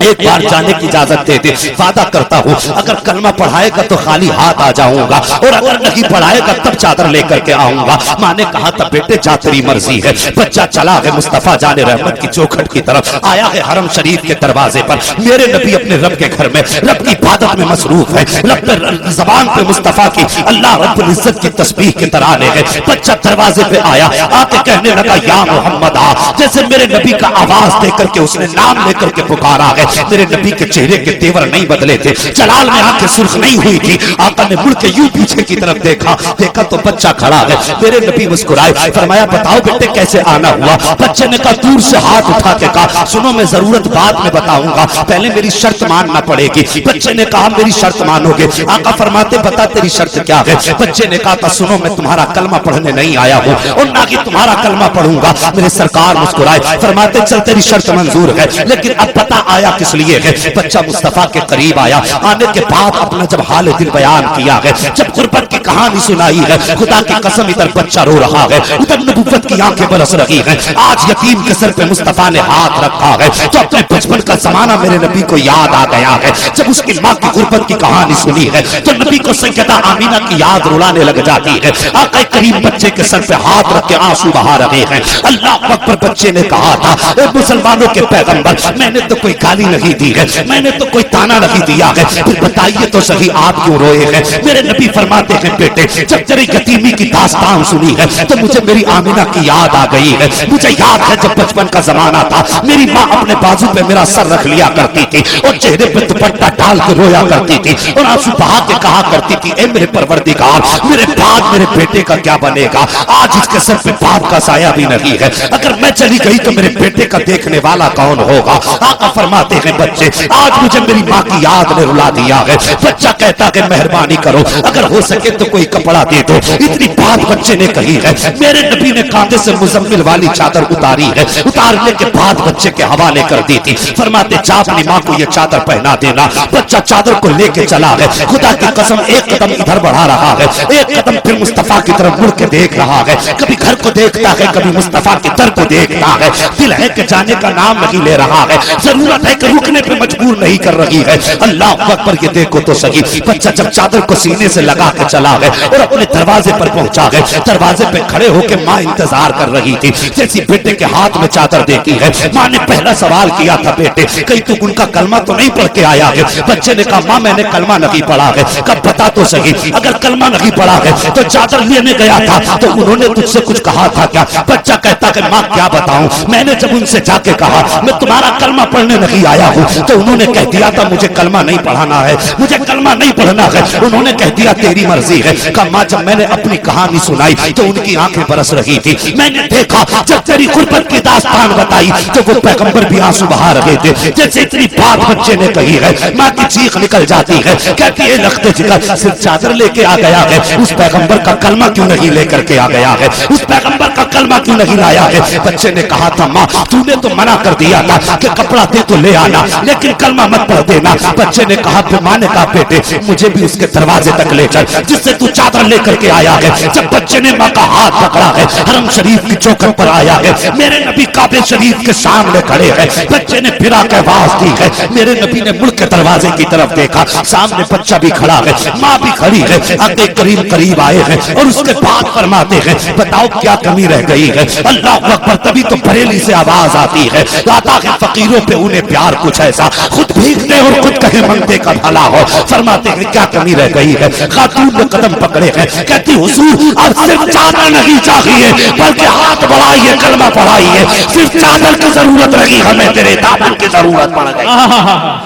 एक बार जाने की इजाजत दे दे, वादा करता हूँ अगर कलमा पढ़ाएगा तो खाली हाथ आ जाऊंगा और अगर नहीं पढ़ाएगा तब चादर लेकर के आऊंगा। माँ ने कहा था बेटे जा तेरी मर्जी है। बच्चा चला है मुस्तफा जाने रहमत की चौखट की तरफ, आया है हरम शरीफ के दरवाजे पर। मेरे नबी अपने रब के घर में रब की इबादत में मसरूफ है, रब पे जबान पे मुस्तफा की अल्लाह रब्बुल इज्जत की तस्बीह के तराने है। बच्चा दरवाजे पे आया, आके कहने लगा या मोहम्मद आ। जैसे मेरे नबी का आवाज देकर के उसने नाम लेकर के पुकारा है। मेरे नबी के चेहरे के तेवर नहीं बदले थे, जलाल में आंखें सुर्ख नहीं हुई थी। आका ने मुड़ के यूं पीछे की तरफ देखा तो बच्चा खड़ा है। मेरे नबी मुस्कुराए, फरमाया बताओ बेटे कैसे आना हुआ। बच्चे ने कहा दूर से हाथ उठा के कहा सुनो मैं जरूरत बाद में बताऊंगा, पहले मेरी शर्त मानना पड़ेगी। बच्चे ने कहा मेरी शर्त मानोगे? आका फरमाते बता तेरी शर्त क्या है। बच्चे ने कहा था सुनो मैं तुम्हारा कलमा पढ़ने नहीं आया हूँ और ना कि तुम्हारा कलमा पढ़ूंगा। मेरे सरकार मुस्कुराए, फरमाते चल तेरी शर्त मंजूर है लेकिन अब पता आया किस लिए है। बच्चा मुस्तफा के करीब आया, आने के बाद अपना जब हाल दिल बयान किया है, जब गुर्बत की कहानी सुनाई है, खुदा की कसम इधर बच्चा रो रहा है, उधर नबुव्वत की आंखें बरस रही हैं। आज यतीम के सर पे मुस्तफा ने हाथ रखा है तो अपने बचपन का जमाना मेरे नबी को याद आ गया है। जब उसकी माँ की गुर्बत की कहानी सुनी है तो नबी को सैयदा आमीना की याद रुलाने लग जाती है। आका करीम बच्चे के सर पे हाथ रख के आंसू बहा रहे हैं। अल्लाह अकबर। बच्चे ने कहा था ए मुसलमानों के पैगंबर मैंने तो कोई गाली नहीं दी है, मैंने तो कोई ताना नहीं दिया है, फिर बताइए तो सही आप क्यों रोए हैं। मेरे नबी फरमाते हैं बेटे जब तेरी यतीमी की दास्तान सुनी है तो मुझे मेरी आमीना की याद आ गई है। मुझे याद है जब बचपन का जमाना था मेरी माँ अपने बाजू पे मेरा सर रख लिया करती थी और चेहरे पे दुपट्टा डाल के रोया करती थी और आंसू बहा के कहा करती थी ए मेरे परवरदिगार मेरे बाद मेरे बेटे का क्या बनेगा। आज इसके सर पे बाप का साया भी नहीं है, अगर मैं चली गई तो मेरे बेटे का देखने वाला कौन होगा। आका फरमाते हैं बच्चे आज मुझे मेरी माँ की याद ने रुला दिया है। बच्चा कहता है मेहरबानी करो अगर हो सके तो कोई कपड़ा दे दो। इतनी बात बच्चे ने कही है। मेरे नबी ने कांधे से मुजम्मिल वाली चादर उतारी है, उतारने के बाद बच्चे के हवाले कर दी थी। फरमाते जा अपनी माँ को यह चादर पहना देना। बच्चा चादर को लेके चला है। खुदा की कसम एक कदम इधर बढ़ा रहा है, एक कदम फिर मुस्तफा की तरफ मुड़ के देख रहा है। कभी घर को देखता है, कभी मुस्तफा के दर को देखता है। दिल है कि जाने का नाम नहीं ले रहा है, जरूरत है कि रुकने पे मजबूर नहीं कर रही है। अल्लाह अकबर ये देखो तो सही। बच्चा जब चादर को सीने से लगा के चला है और अपने दरवाजे पर पहुंचा है, दरवाजे पे खड़े होकर माँ इंतजार कर रही थी। जैसी बेटे के हाथ में चादर देखी है, माँ ने पहला सवाल किया था बेटे कहीं तू उनका कलमा तो नहीं पढ़ के आया है। बच्चे ने कहा माँ मैंने कलमा नहीं पढ़ा है। कब बता तो सही अगर कलमा नहीं पढ़ा है तो चादर लेने गया था तो उन्होंने तुझसे कुछ कहा था क्या। बच्चा कहता है माँ क्या बताऊं, मैंने जब उनसे जाके कहा मैं तुम्हारा कलमा पढ़ने नहीं आया हूँ तो उन्होंने कह दिया था मुझे कलमा नहीं पढ़ाना है, मुझे कलमा नहीं पढ़ना है। उन्होंने कह दिया तेरी मर्जी है। कहा माँ जब मैंने अपनी कहानी सुनाई तो उनकी आंखें बरस रही थी। मैंने देखा जब तेरी गुर्बत की दास्तान बताई तो वो पैगंबर भी आंसू बहा रहे थे। जैसे इतनी बात बच्चे ने कही है माँ की चीख निकल जाती है, कहती है लख्ते जिगर सिर्फ चादर लेके आ गया है, उस पैगंबर का कलमा क्यों नहीं लेकर के आ गया है, उस पैगंबर का कलमा क्यों नहीं लाया है। बच्चे ने कहा था माँ तूने तो मना कर दिया था कि कपड़ा दे तो ले आना लेकिन कलमा मत पढ़ देना। बच्चे ने कहा फिर माँ ने कहा बेटे मुझे भी उसके दरवाजे तक ले चल जिससे तू चादर लेकर के आया है। जब बच्चे ने माँ का हाथ पकड़ा है, हरम शरीफ की चौखट पर आया है, मेरे नबी काबे शरीफ के सामने खड़े हैं। बच्चे ने फिरा के आवाज दी है, मेरे नबी ने मुड़ के दरवाजे की तरफ देखा, सामने बच्चा भी खड़ा है, माँ भी खड़ी है। आगे करीब आए हैं और उसके बाद फरमाते हैं बताओ क्या कमी रह गई है। अल्लाह अकबर। तभी तो बरेली से आवाज आती है, आता है फकीरों पे उन्हें प्यार कुछ ऐसा, खुद भीगते और खुद कहे मंगते का भला हो। फरमाते हैं क्या कमी रह गई है। खातून ने कदम पकड़े हैं, कहती हुजूर अब सिर्फ चादर नहीं चाहिए बल्कि हाथ बढ़ाइए कलमा पढ़ाइए। सिर्फ चादर की जरूरत रही, हमें तेरे दामन की जरूरत पड़ गई।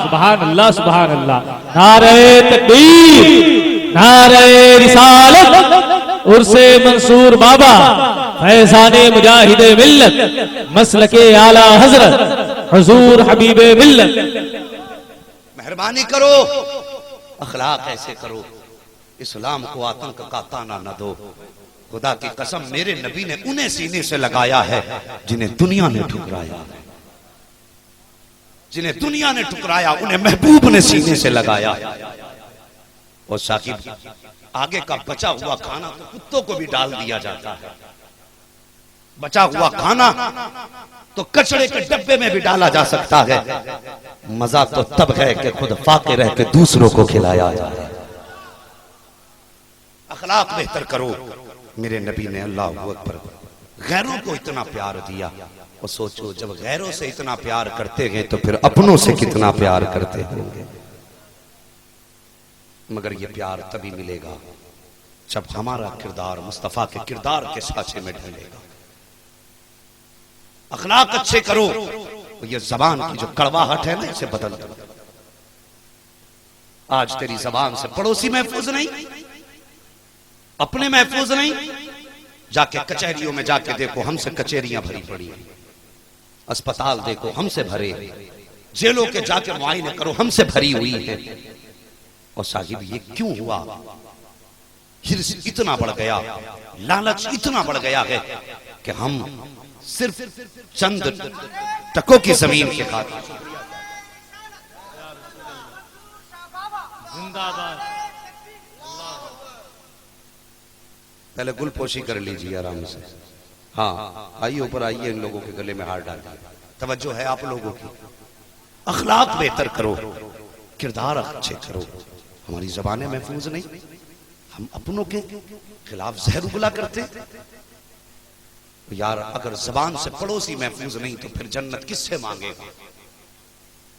सुभान अल्लाह सुभान अल्लाह। नारे तकबीर, नारे रिसालत, उर्से मंसूर बाबा, फैजाने मुजाहिदे मिल्लत, मसलके आला हजरत हुजूर हबीबे मिल्लत। मेहरबानी करो, अखलाक ऐसे करो, इस्लाम को आतंक का ताना न दो। खुदा की कसम, मेरे नबी ने उन्हें सीने से लगाया है जिन्हें दुनिया ने ठुकराया है। जिन्हें दुनिया ने ठुकराया उन्हें महबूब ने सीने से लगाया। और साकिब, आगे का बचा हुआ खाना तो कुत्तों को भी डाल दिया जाता है। बचा हुआ खाना तो कचड़े के डब्बे में भी डाला जा सकता है। मजा तो तब है कि खुद फाके रह के दूसरों को खिलाया जाए। अखलाक बेहतर करो। मेरे नबी ने अल्लाह अकबर गैरों को इतना प्यार दिया। और सोचो, जब गैरों से इतना प्यार करते हैं तो फिर अपनों से कितना प्यार करते होंगे। मगर ये प्यार तभी मिलेगा जब हमारा किरदार मुस्तफा के किरदार के साचे में ढलेगा। अखलाक अच्छे करो। ये जबान की जो कड़वाहट है ना, इसे बदल दो। आज तेरी जबान से पड़ोसी महफूज नहीं, अपने महफूज नहीं। जाके कचहरियों में जाके देखो, हमसे कचहरियां भरी पड़ी। अस्पताल देखो, हमसे भरे। जेलों के जाके मुआयने करो, हमसे भरी हुई है। और साहिब, ये क्यों हुआ? हिर्स इतना बढ़ गया, लालच इतना बढ़ गया है कि हम सिर्फ चंद टकों की जमीन के खातिर। जिंदाबाद। पहले गुलपोशी कर लीजिए आराम से। हाँ, आइए ऊपर आइए, इन लोगों के गले में हार डालिए। तवज्जो है आप लोगों की। अखलाक बेहतर करो, किरदार अच्छे करो। हमारी जबानें महफूज नहीं, हम अपनों के खिलाफ जहर उगला करते। यार, अगर जबान से पड़ोसी महफूज नहीं तो फिर जन्नत किससे मांगेगा?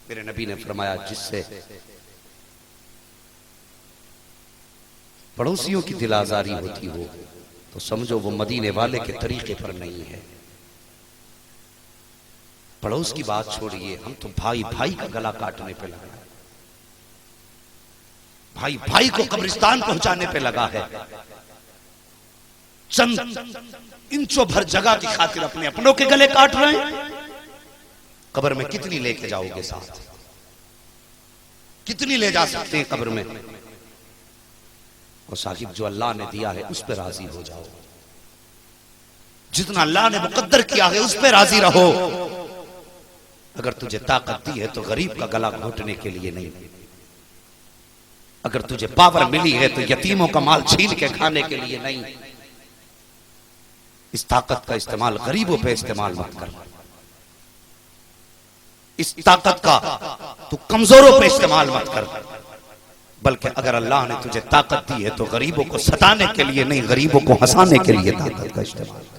मेरे नबी ने फरमाया, जिससे पड़ोसियों की दिल आजारी होती हो तो समझो वो मदीने वाले के तरीके पर नहीं है। पड़ोस की बात छोड़िए, हम तो भाई भाई का गला काटने पे लगा है। भाई भाई को कब्रिस्तान पहुंचाने पे लगा है। चंद इंचों भर जगह की खातिर अपने अपनों के गले काट रहे हैं। कब्र में कितनी लेके जाओगे साथ? कितनी ले जा सकते हैं कब्र में? और साहिब, जो अल्लाह ने दिया है उस पर राजी हो जाओ। जितना अल्लाह ने मुकद्दर किया है उस पर राजी रहो। अगर तुझे ताकत दी है तो गरीब का गला घोटने के लिए नहीं। अगर तुझे पावर मिली है तो यतीमों का माल छीन के खाने के लिए नहीं। इस ताकत का इस्तेमाल गरीबों पे इस्तेमाल मत कर। इस ताकत का तू कमजोरों पे इस्तेमाल मत कर। बल्कि अगर अल्लाह ने तुझे ताकत दी है तो गरीबों को सताने के लिए नहीं, गरीबों को हंसाने के लिए ताकत का इस्तेमाल कर।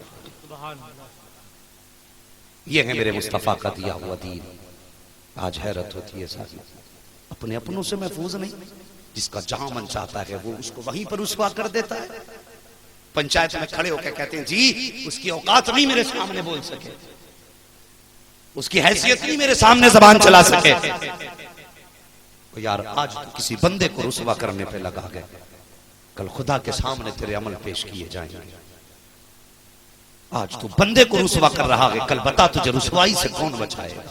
यह है मेरे मुस्तफा का दिया हुआ दीन। आज हैरत होती है साहब, अपने अपनों से महफूज नहीं। जिसका जहां मन चाहता है वो उसको वहीं पर रुसवा कर देता है। पंचायत में खड़े होकर कहते हैं, जी उसकी औकात नहीं मेरे सामने बोल सके, उसकी हैसियत नहीं मेरे सामने जबान चला सके। तो यार, आज तो किसी बंदे को रुसवा करने पे लगा गए, कल खुदा के सामने तेरे अमल पेश किए जाएंगे। आज तू बंदे को रुसवा कर रहा है, कल बता तुझे रुसवाई से कौन बचाएगा?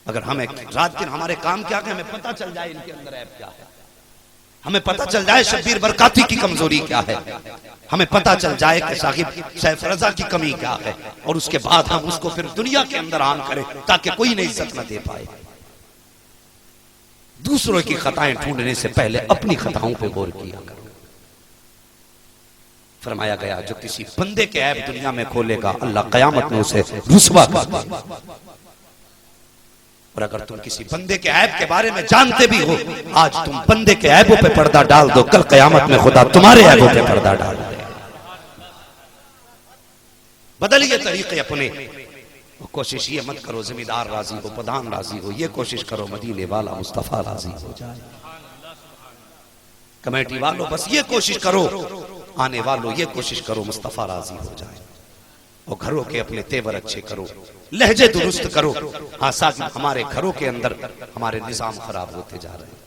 अगर हमें रात दिन हमारे काम क्या है, हमें पता चल जाए इनके अंदर ऐप क्या है, हमें पता चल जाए शब्बीर बरकाती की कमजोरी क्या है, हमें पता चल जाए कि साहिब सैफ रजा की कमी क्या है, और उसके बाद हम उसको फिर दुनिया के अंदर आम करें ताकि कोई नहीं इज्जत न दे पाए। दूसरों की खताएं ढूंढने से पहले अपनी खताओं पे गौर किया करो। फरमाया गया, जो किसी बंदे के ऐब दुनिया में खोलेगा अल्लाह कयामत में उसे रुसवा कर देगा। और अगर तुम किसी बंदे के ऐब के बारे में जानते भी हो, आज तुम बंदे के ऐबों पे पर्दा डाल दो, कल कयामत में खुदा तुम्हारे ऐबों पे पर्दा डाल देगा। बदलिए तरीके अपने। कोशिश ये मत करो जिम्मेदार राजी हो, प्रधान राजी हो, ये कोशिश करो मदीने वाला मुस्तफा राजी हो जाए। कमेटी वालों बस ये कोशिश करो, आने वालों ये कोशिश करो मुस्तफा राजी हो जाए। और घरों के अपने तेवर अच्छे करो, लहजे दुरुस्त करो। हाँ साहब, हमारे घरों के अंदर हमारे निजाम खराब होते जा रहे हैं।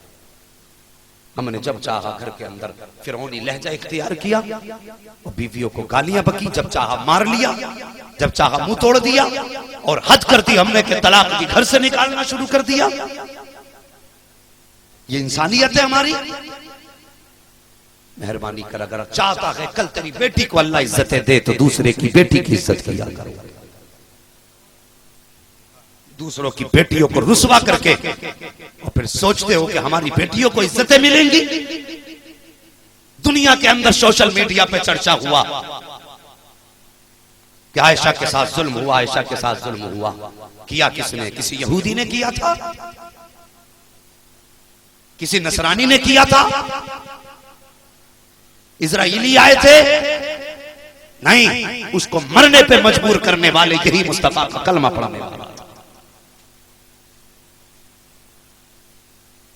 हमने जब चाहा घर के अंदर फिरौनी लहजा इख्तियार किया और बीवियों को गालियां बकी, जब चाहा मार लिया, जब चाहा मुंह तोड़ दिया और हद कर दी हमने कि तलाक दी, घर से निकालना शुरू कर दिया। ये इंसानियत है हमारी। मेहरबानी कर, अगर चाहता है कल तेरी बेटी को अल्लाह इज्जतें दे तो दूसरे की बेटी की इज्जत किया करो। दूसरों की बेटियों को रुसवा करके और फिर सोचते हो कि हमारी बेटियों को इज्जतें मिलेंगी। दुनिया के अंदर सोशल मीडिया पे चर्चा हुआ कि आयशा के साथ जुल्म हुआ, आयशा के साथ जुल्म हुआ। किया किसने? किसी यहूदी ने किया था, किसी नसरानी ने किया था, इजराइली आए थे? नहीं, उसको मरने पे मजबूर करने वाले यही मुस्तफा का कलमा पढ़ने वाला।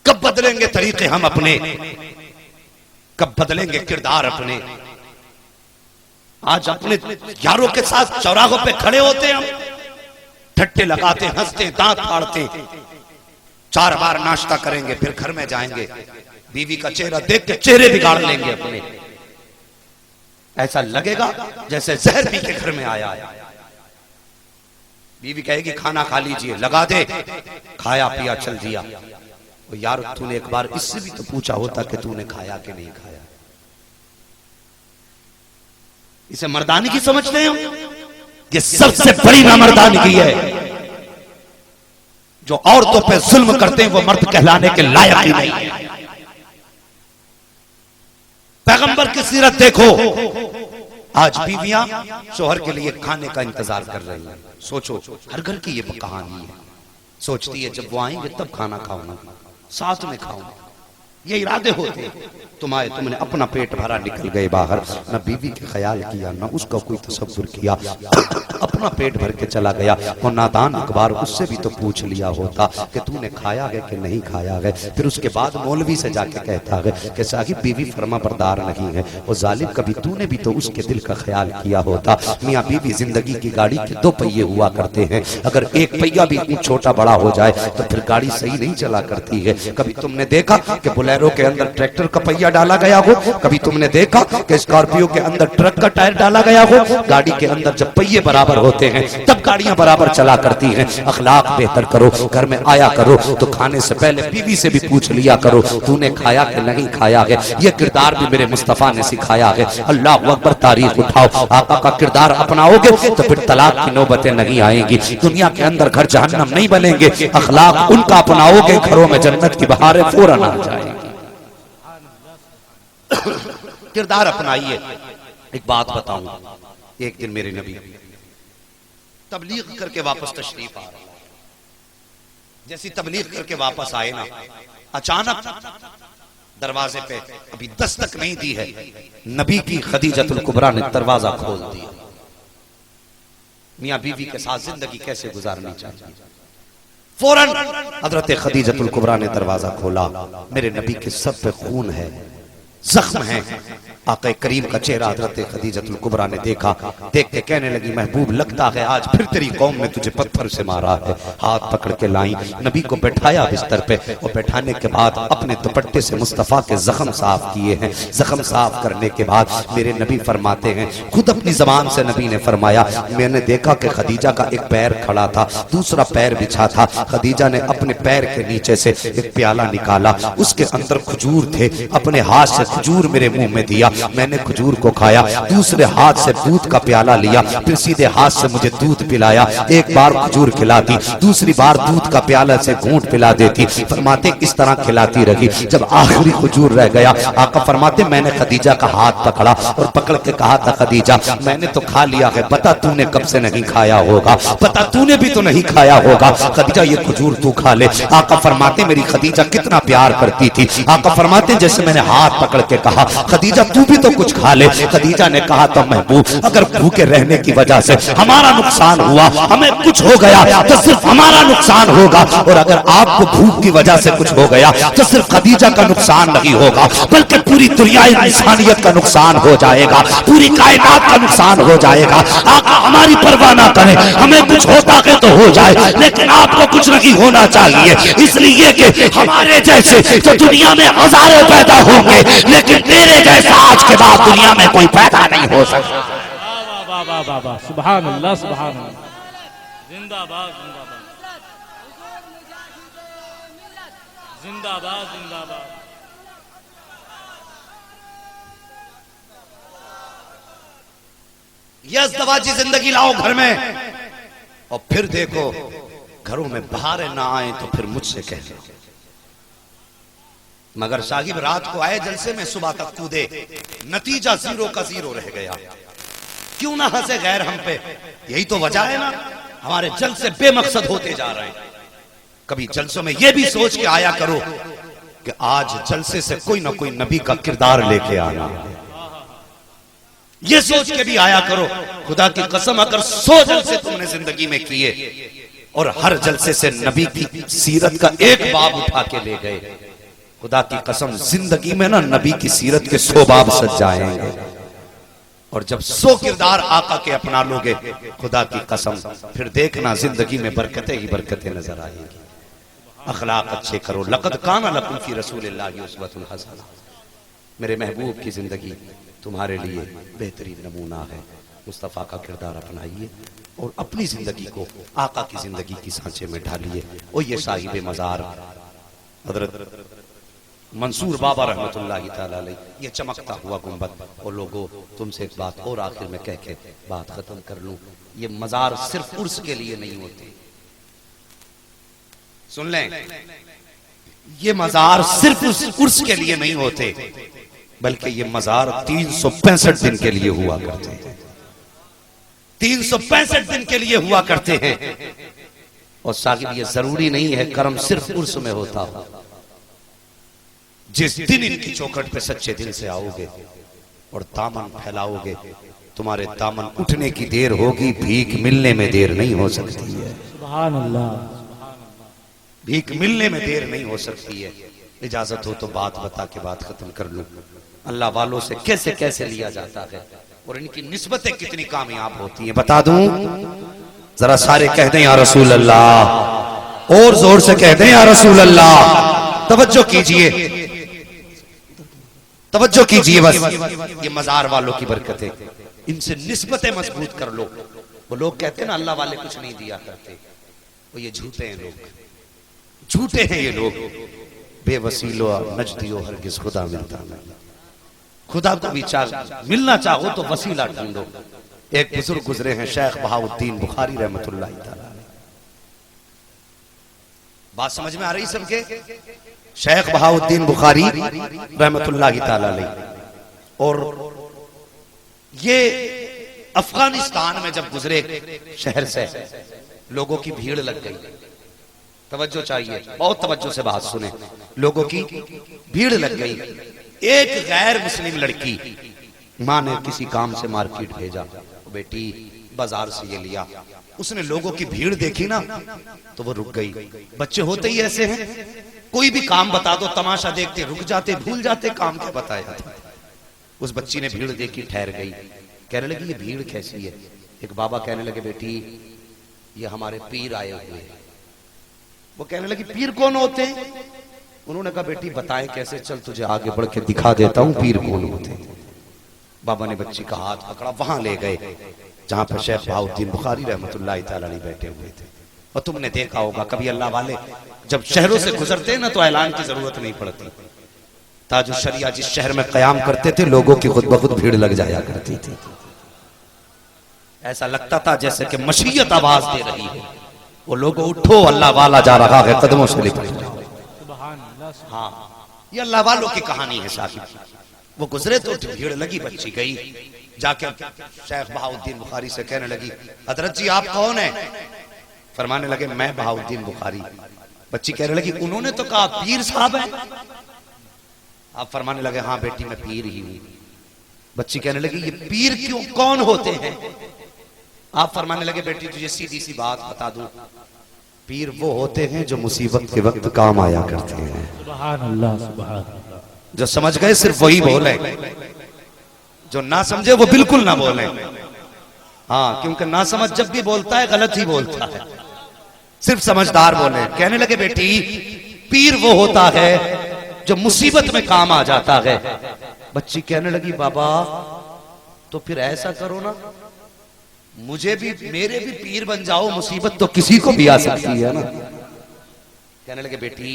कब बदलेंगे तरीके हम अपने, कब बदलेंगे किरदार अपने? आज अपने यारों के साथ चौराहों पे खड़े होते हैं हम, ठट्टे लगाते, हंसते, दांत फाड़ते, 4 बार नाश्ता करेंगे, फिर घर में जाएंगे, बीवी का चेहरा देख के चेहरे बिगाड़ लेंगे अपने। ऐसा लगेगा जैसे जहर पी के घर में आया है। बीवी कहेगी खाना खा लीजिए, लगा दे, खाया पिया चल दिया। तो यार तूने एक बार इससे भी तो पूछा होता कि तूने खाया कि नहीं खाया। इसे मर्दानी की समझते हैं हम? ये सबसे बड़ी नामर्दानगी है। जो औरतों पे जुल्म करते हैं वो मर्द कहलाने के लायक ही नहीं है। पैगंबर की सीरत देखो, आज बीवियां शोहर के लिए खाने का इंतजार कर रही हैं। सोचो, हर घर की ये कहानी है। सोचती है जब वो आएंगे तब खाना खाऊंगा, साथ में खाऊंगा। ये इरादे होते। तुम आए, तुमने अपना पेट भरा, निकल गए बाहर, न बीवी के ख्याल किया, न उसका कोई तसव्वुर किया, अपना पेट भर के चला गया। और नादान अखबार उससे भी तो पूछ लिया होता कि तूने खाया है कि नहीं खाया है। फिर उसके बाद मौलवी से जाके कहता है कि साहिब बीवी फर्मा बरदार नहीं है। और जालिम, कभी तूने भी तो उसके दिल का ख्याल किया होता। मियाँ बीवी जिंदगी की गाड़ी के 2 पहिए हुआ करते हैं। अगर एक पहिया भी छोटा बड़ा हो जाए तो फिर गाड़ी सही नहीं चला करती है। कभी तुमने देखा कि बोलेरो के अंदर ट्रैक्टर का पहिया डाला गया हो? कभी तुमने देखा कि स्कॉर्पियो के अंदर ट्रक का टायर डाला गया हो? गाड़ी के अंदर जब पहिए बराबर होते हैं तब गाड़ियां बराबर चला करती हैं। अखलाक बेहतर करो, घर में आया करो तो खाने से पहले बीवी से भी पूछ लिया करो तूने खाया कि नहीं खाया है। यह किरदार भी मेरे मुस्तफा ने सिखाया है। अल्लाह अकबर, तारीख उठाओ, आका का किरदार अपनाओगे तो फिर तलाक की नौबतें नहीं आएंगी। दुनिया के अंदर घर जहन्नम नहीं बनेंगे। अखलाक उनका अपनाओगे, घरों में जन्नत की बहारें फौरन आ जाएंगी। किरदार अपनाइए। एक बात बताऊं, एक दिन मेरे नबी तबलीग करके वापस तशरीफ आ रहे, जैसी तबलीग करके वापस आए ना, अचानक दरवाजे पे अभी दस्तक नहीं दी है, नबी की खदीजतुल कुबरा ने दरवाजा खोल दिया। मियां बीवी के साथ जिंदगी कैसे गुजारनी चाहिए, फौरन हजरत खदीजतुल कुबरा ने दरवाजा खोला। मेरे नबी के सर पे खून है, जख्म है। आका करीम का चेहरा हजरत खदीजतुल कुबरा ने देखा। देख के कहने लगी, महबूब लगता है आज फिर तेरी कौम ने तुझे पत्थर से मारा है। हाथ पकड़ के लाई, नबी को बैठाया बिस्तर पे और बैठाने के बाद अपने दुपट्टे से मुस्तफ़ा के जख्म साफ किए हैं। जख्म साफ करने के बाद मेरे नबी फरमाते हैं, खुद अपनी जबान से नबी ने फरमाया, मैंने देखा कि खदीजा का एक पैर खड़ा था, दूसरा पैर बिछा था। खदीजा ने अपने पैर के नीचे से एक प्याला निकाला, उसके अंदर खजूर थे। अपने हाथ से खजूर मेरे मुंह में दिया, मैंने खजूर को खाया। दूसरे हाथ से दूध का प्याला लिया, फिर सीधे हाथ से मुझे दूध पिलाया। एक बार खजूर खिलाती, दूसरी बार दूध का प्याला से घूंट पिला देती। फरमाते इस तरह खिलाती रही, जब आखिरी खजूर रह गया, आका फरमाते मैंने खदीजा का हाथ पकड़ा और पकड़ के कहा था, खदीजा मैंने तो खा लिया है, बता तूने कब से नहीं खाया होगा, बता तूने भी तो नहीं खाया होगा। खदीजा ये खजूर तू खा ले। आका फरमाते मेरी खदीजा कितना प्यार करती थी। आका फरमाते जैसे मैंने हाथ पकड़ के कहा, खदीजा तू भी तो कुछ खा ले। खदीजा ने कहा, तो महबूब अगर भूखे रहने की वजह से हमारा नुकसान हुआ, हमें कुछ हो गया तो सिर्फ हमारा नुकसान होगा, और अगर आपको भूख की वजह से कुछ हो गया तो सिर्फ खदीजा का नुकसान नहीं होगा, बल्कि पूरी दुनिया इंसानियत का नुकसान हो जाएगा, पूरी कायनात का नुकसान हो जाएगा। आका हमारी परवाह ना करें, हमें कुछ होता है तो हो जाए, लेकिन आपको कुछ नहीं होना चाहिए, इसलिए कि हमारे जैसे तो दुनिया में हजारों पैदा होंगे, लेकिन तेरे जैसा आज के बाद दुनिया में कोई पैदा नहीं हो सकता। वाह वाह वाह वाह, सुभान अल्लाह सुभान अल्लाह, जिंदाबाद जिंदाबाद जिंदाबाद जिंदाबाद। यस दवाजी जिंदगी लाओ घर में, और फिर देखो घरों में बहारें ना आए तो फिर मुझसे कहना। मगर साहिब रात को आए जलसे में, सुबह तक कूदे, नतीजा 0 का 0 रह गया। क्यों ना हंसे गैर हम पे, यही तो वजह है ना, हमारे जलसे बेमकसद होते जा रहे हैं। कभी जलसों में यह भी सोच के आया करो कि आज जलसे से कोई ना कोई नबी का किरदार लेके आना, ये सोच के भी आया करो। खुदा की कसम अगर 100 जलसे तुमने जिंदगी में किए और हर जलसे से नबी की सीरत का एक बाब उठा के ले गए, खुदा की कसम जिंदगी में ना नबी की सीरत के 100 बाब सज जाएंगे। और जब 100 किरदार आका के अपना लोगे, खुदा की कसम फिर देखना जिंदगी में बरकतें ही बरकतें नजर आएंगी। अखलाक अच्छे करो। लक़द काना लकुम फी रसूलिल्लाहि उस्वतुन हसना, मेरे महबूब की जिंदगी तुम्हारे लिए बेहतरीन नमूना है। मुस्तफ़ा का किरदार अपनाइए और अपनी जिंदगी को आका की जिंदगी की सांचे में ढालिए। और ये साहिब मज़ार हजरत मंसूर बाबा रहमतुल्लाहि ताला अलैह, ये चमकता हुआ गुंबद। और लोगों तुमसे एक बात और आखिर में कह के बात खत्म कर लूं, ये मज़ार सिर्फ उर्स के लिए नहीं होते, सुन लें, ये मज़ार सिर्फ उर्स के लिए नहीं होते, बल्कि ये मज़ार 365 दिन के लिए हुआ करते हैं। 365 दिन के लिए हुआ करते हैं। और साहिब ये जरूरी नहीं है कर्म सिर्फ उर्स में होता हो। जिस दिन इनकी चौखट पे सच्चे दिल से आओगे और दामन फैलाओगे, तुम्हारे दामन उठने की देर होगी, भीख मिलने में देर नहीं हो सकती है। सुभान अल्लाह, भीख मिलने में देर नहीं हो सकती है। इजाजत हो तो बात बता के बात खत्म कर लूं। अल्लाह वालों से कैसे कैसे लिया जाता है और इनकी निस्बतें कितनी कामयाब होती हैं बता दूं। जरा सारे कह दें या रसूल अल्लाह, और जोर से कह दें या रसूल अल्लाह। तवज्जो कीजिए, तवज्जो कीजिए बस। ये मज़ार वालों की बरकतें, इनसे निस्बतें मजबूत कर लो। वो लोग कहते हैं ना अल्लाह वाले कुछ नहीं दिया करते, वो ये झूठे हैं लोग, झूठे हैं ये लोग। बेवसीलो नजदियो हरगिज खुदा मिलता नहीं। खुदा को भी मिलना चाहो तो वसीला ढूंढो। एक बुजुर्ग गुजरे हैं शेख बहाउद्दीन बुखारी रहमतुल्लाह तआला। बात समझ में आ रही सबके? शेख बहाउद्दीन बुखारी रहमतुल्लाह तआला अलैह। और ये अफगानिस्तान में जब गुजरे शहर से, लोगों की भीड़ लग गई। तवज्जो चाहिए, बहुत तवज्जो से बात सुने। लोगों की भीड़ लग गई। एक गैर मुस्लिम लड़की, माँ ने किसी काम से मार्केट भेजा, बेटी बाजार से ये लिया। उसने लोगों की भीड़ देखी ना तो वो रुक गई। बच्चे होते ही ऐसे हैं, कोई भी काम बता दो तमाशा देखते रुक जाते, भूल जाते काम क्या बताया था। उस बच्ची ने भीड़ देखी, ठहर गई, कहने लगी ये भीड़ कैसी है। एक बाबा कहने लगे बेटी ये हमारे पीर आए हुए हैं। वो कहने लगी पीर कौन होते हैं? उन्होंने कहा बेटी बताएं कैसे, चल तुझे आगे बढ़ के दिखा देता हूं पीर कौन होते हैं। बाबा ने बच्ची का हाथ पकड़ा, वहां ले गए जहां पर शेख बहाउद्दीन बुखारी रहमतुल्लाह तआला अलैह बैठे हुए थे। और तुमने देखा होगा कभी अल्लाह वाले जब शहरों से गुजरते हैं ना तो ऐलान की जरूरत नहीं पड़ती। ताजु शरिया जिस शहर में कयाम करते थे, लोगों की खुद ब खुद भीड़ लग जाया करती थी। ऐसा लगता था जैसे कि मशीयत आवाज दे रही है। वो लोगों उठो, अल्लाह वाला जा रहा है, कदमों से लिपट जाओ। हाँ, ये अल्लाह वालों की कहानी है साहिब। वो गुजरे तो भीड़ लगी, बच्ची गई, जाके शेख बहाउद्दीन बुखारी से कहने लगी हजरत जी आप कौन है? फरमाने लगे मैं बहाउद्दीन बुखारी। बच्ची कहने लगी उन्होंने तो कहा पीर साहब है। आप फरमाने लगे हाँ बेटी मैं पीर ही हूं। बच्ची कहने लगी ये पीर क्यों, कौन होते हैं? आप फरमाने लगे बेटी तुझे सीधी सी बात बता दूं, पीर वो होते हैं जो मुसीबत के वक्त काम आया करते हैं। सुभान अल्लाह, सुभान अल्लाह। जो समझ गए सिर्फ वही बोले, जो ना समझे वो बिल्कुल ना बोले। हाँ, क्योंकि ना समझ जब भी बोलता है गलत ही बोलता है, सिर्फ समझदार बोले। कहने लगे बेटी पीर वो होता है जो मुसीबत में काम आ जाता है। बच्ची कहने लगी बाबा तो फिर ऐसा करो ना, मुझे भी, मेरे भी पीर बन जाओ, मुसीबत तो किसी को भी आ सकती है ना। कहने लगे बेटी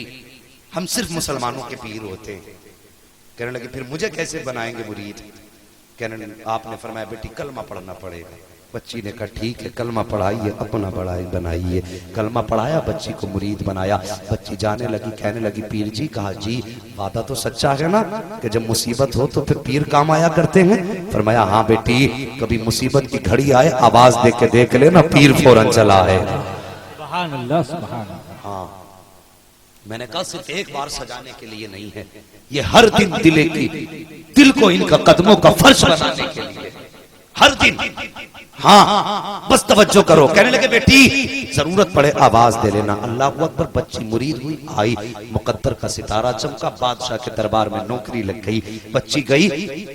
हम सिर्फ मुसलमानों के पीर होते हैं। कहने लगे फिर मुझे कैसे बनाएंगे मुरीद? कहने आपने फरमाया बेटी कलमा पढ़ना पड़ेगा। बच्ची ने कहा ठीक है कलमा पढ़ाइए, अपना बनाइए। कलमा पढ़ाया, बच्ची को मुरीद बनाया। बच्ची जाने लगी, कहने लगी पीर जी, कहा जी वादा तो सच्चा है ना कि जब मुसीबत हो तो फिर पीर काम आया करते हैं? फरमाया हाँ बेटी, कभी मुसीबत की घड़ी आए आवाज दे के देख लेना, पीर फौरन चला है। सुभान अल्लाह, सुभान अल्लाह। हाँ, मैंने कहा सिर्फ एक बार सजाने के लिए नहीं है, ये हर दिन दिल को इनका कदमों का फर्श बनाने के लिए, हर दिन। हाँ बस तवज्जो करो। कहने लगे बेटी जरूरत पड़े आवाज दे लेना। अल्लाह अकबर। बच्ची मुरीद हुई, आई, मुकद्दर का सितारा चमका, बादशाह के दरबार में नौकरी लग गई। बच्ची गई,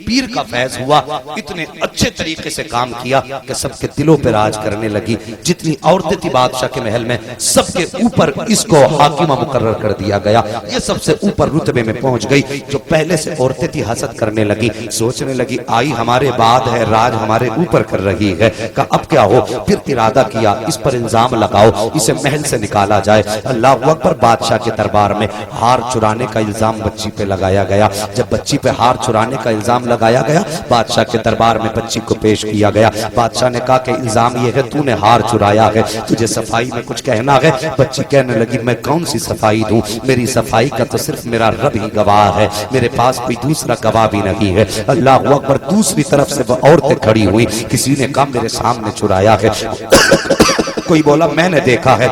पीर का फैज हुआ, इतने अच्छे तरीके से काम किया कि सबके दिलों पर राज करने लगी। जितनी औरतें थी बादशाह के महल में, सबके ऊपर इसको हाकिमा मुकर्रर कर दिया गया। ये सबसे ऊपर रुतबे में पहुंच गई। जो पहले से औरतें थी हसद करने लगी, सोचने लगी आई हमारे बाद है, राज हमारे ऊपर कर रही है। का अब क्या हो? फिर इरादा किया इस पर इल्जाम लगाओ, इसे महल से निकाला जाए। अल्लाह अकबर। बादशाह के दरबार में हार चुराने का इल्जाम बच्ची पे लगाया गया। जब बच्ची पे हार चुराने का इल्जाम लगाया गया, बादशाह के दरबार में बच्ची को पेश किया गया। बादशाह ने कहा कि इल्जाम ये है तूने हार चुराया है, तुझे सफाई में कुछ कहना है? बच्ची कहने लगी मैं कौन सी सफाई दूं, मेरी सफाई का तो सिर्फ मेरा रब ही गवाह है, मेरे पास कोई दूसरा गवाह भी नहीं है। अल्लाह अकबर। दूसरी तरफ से वह औरतें खड़ी हुई, किसी ने कहा मेरे सामने चुराया है, कोई बोला मैंने देखा है।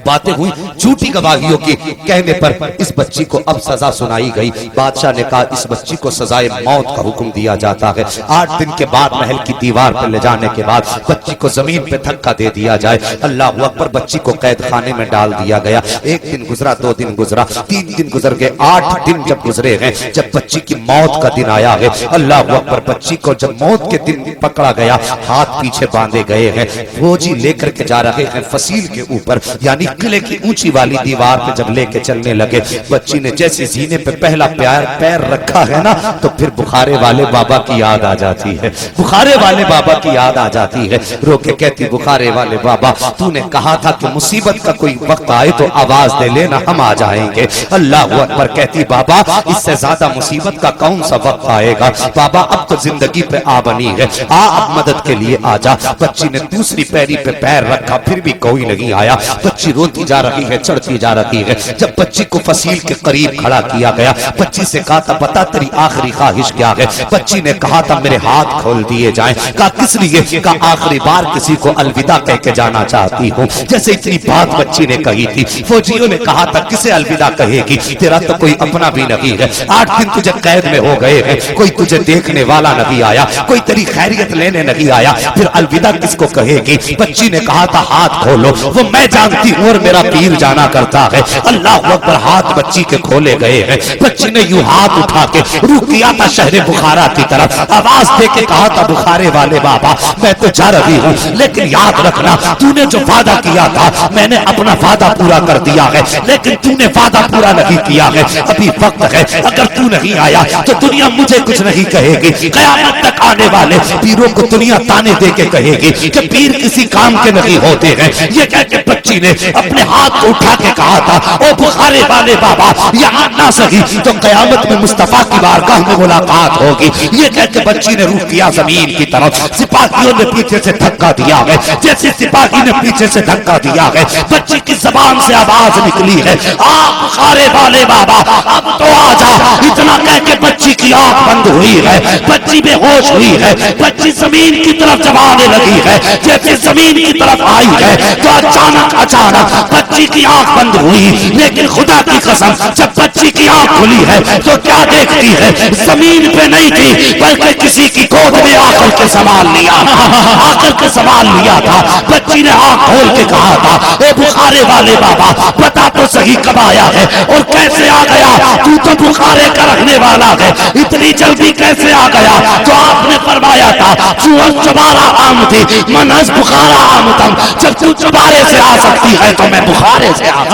बातें हुई झूठी गवाहियों की। कहने पर इस बच्ची को अब सजा सुनाई गई। बादशाह ने कहा इस बच्ची को सजाए मौत का हुक्म दिया जाता है। 8 दिन के बाद महल की दीवार पर ले जाने के बाद बच्ची को जमीन पे धक्का दे दिया जाए। अल्लाह अकबर। बच्ची को कैद खाने में डाल दिया गया। 1 दिन गुजरा, 2 दिन गुजरा, 3 दिन गुजर गए, 8 दिन जब गुजरे हैं, जब बच्ची की मौत का दिन आया है, अल्लाह अकबर। बच्ची को जब मौत के दिन पकड़ा गया, हाथ पीछे बांधे गए हैं, फौजी लेकर के जा रहे हैं फसील के ऊपर, यानी किले की ऊंची वाली दीवार पे जब लेके चलने लगे, बच्ची ने जैसे सीने पे पहला पैर रखा है ना, तो फिर बुखारे वाले बाबा की याद आ जाती है, बुखारे वाले बाबा की याद आ जाती है। रो के कहती बुखारे वाले बाबा तूने कहा था कि मुसीबत का कोई वक्त आए तो आवाज दे लेना, हम आ जाएंगे। अल्लाह अकबर। कहती बाबा इससे ज्यादा मुसीबत का कौन सा वक्त आएगा? बाबा अब तो जिंदगी पे आ बनी है, आ अब मदद के लिए आ जा। बच्ची ने दूसरी पैरी पे पैर रखा, फिर भी कोई नहीं आया। बच्ची रोती जा रही है, चढ़ती जा रही है। जब बच्ची को फसील के करीब खड़ा किया गया, बच्ची से कहा था बता तेरी आखिरी ख्वाहिश क्या है? बच्ची ने कहा था मेरे हाथ खोल दिए जाएं। कहा किस लिए? कहा आखिरी बार किसी को अलविदा कह के जाना चाहती हूँ। जैसे इतनी बात बच्ची ने कही थी, फौजियों ने कहा था किसे अलविदा कहेगी, तेरा तो कोई अपना भी नहीं है, 8 दिन तुझे कैद में हो गए हैं, कोई तुझे देखने वाला नहीं आया, कोई तेरी खैरियत लेने नहीं आया, फिर अलविदा किसको कहेगी? बच्ची ने कहा था हाथ खोलो, वो मैं जानती हूँ और मेरा पीर जाना करता है। अल्लाह अकबर। हाथ बच्ची के खोले गए हैं। बच्ची ने यूं हाथ उठा के रुक दिया था शहर बुखारा की तरफ, आवाज दे के कहा था बुखारे वाले बाबा मैं तो जा रही हूँ, लेकिन याद रखना तूने जो वादा किया था मैंने अपना वादा पूरा कर दिया है, लेकिन तूने वादा पूरा नहीं किया है। अभी वक्त है, अगर तू नहीं आया तो दुनिया मुझे कुछ नहीं कहेगी। क़यामत तक आने वाले पीरों को दुनिया ताने दे के कहेगी कि पीर किसी काम के नहीं होते हैं। ये कह के बच्ची ने अपने हाथ को उठा के कहा था ओ बुखारे वाले बाबा यहाँ ना सही तो क़यामत में मुस्तफा की बारगाह में मुलाकात होगी। ये कह के बच्ची ने रुख किया जमीन की तरफ। सिपाहियों ने पीछे से धक्का दिया है। जैसे सिपाही ने पीछे से धक्का दिया है, बच्ची की जबान से आवाज निकली है आ बुखारे वाले बाबा अब तो आ जा। इतना कह के बच्ची की आंख बंद हुई है, बच्ची बेहोश हुई है, बच्ची जमीन की तरफ जब आने लगी है। जैसे जमीन की तरफ आई है तो अचानक बच्ची की आंख बंद हुई, लेकिन खुदा की कसम जब बच्ची बच्ची की आंख खुली है तो क्या देखती है, जमीन पे नहीं थी बल्कि किसी की गोद में आकर के संभाल लिया, आकर के संभाल लिया था। बच्ची ने आंख खोल के कहा था, ए बुखारे वाले बाबा पता तो सही कब आया है और कैसे आ गया, तू तो बुखारे का रखने वाला है, इतनी जल्दी कैसे आ गया। तो आपने फरमाया था चुबारा आम थी मनस बुखारा आम था, जब तू चुबारे से आ सकती है तो मैं बुखारे से आ।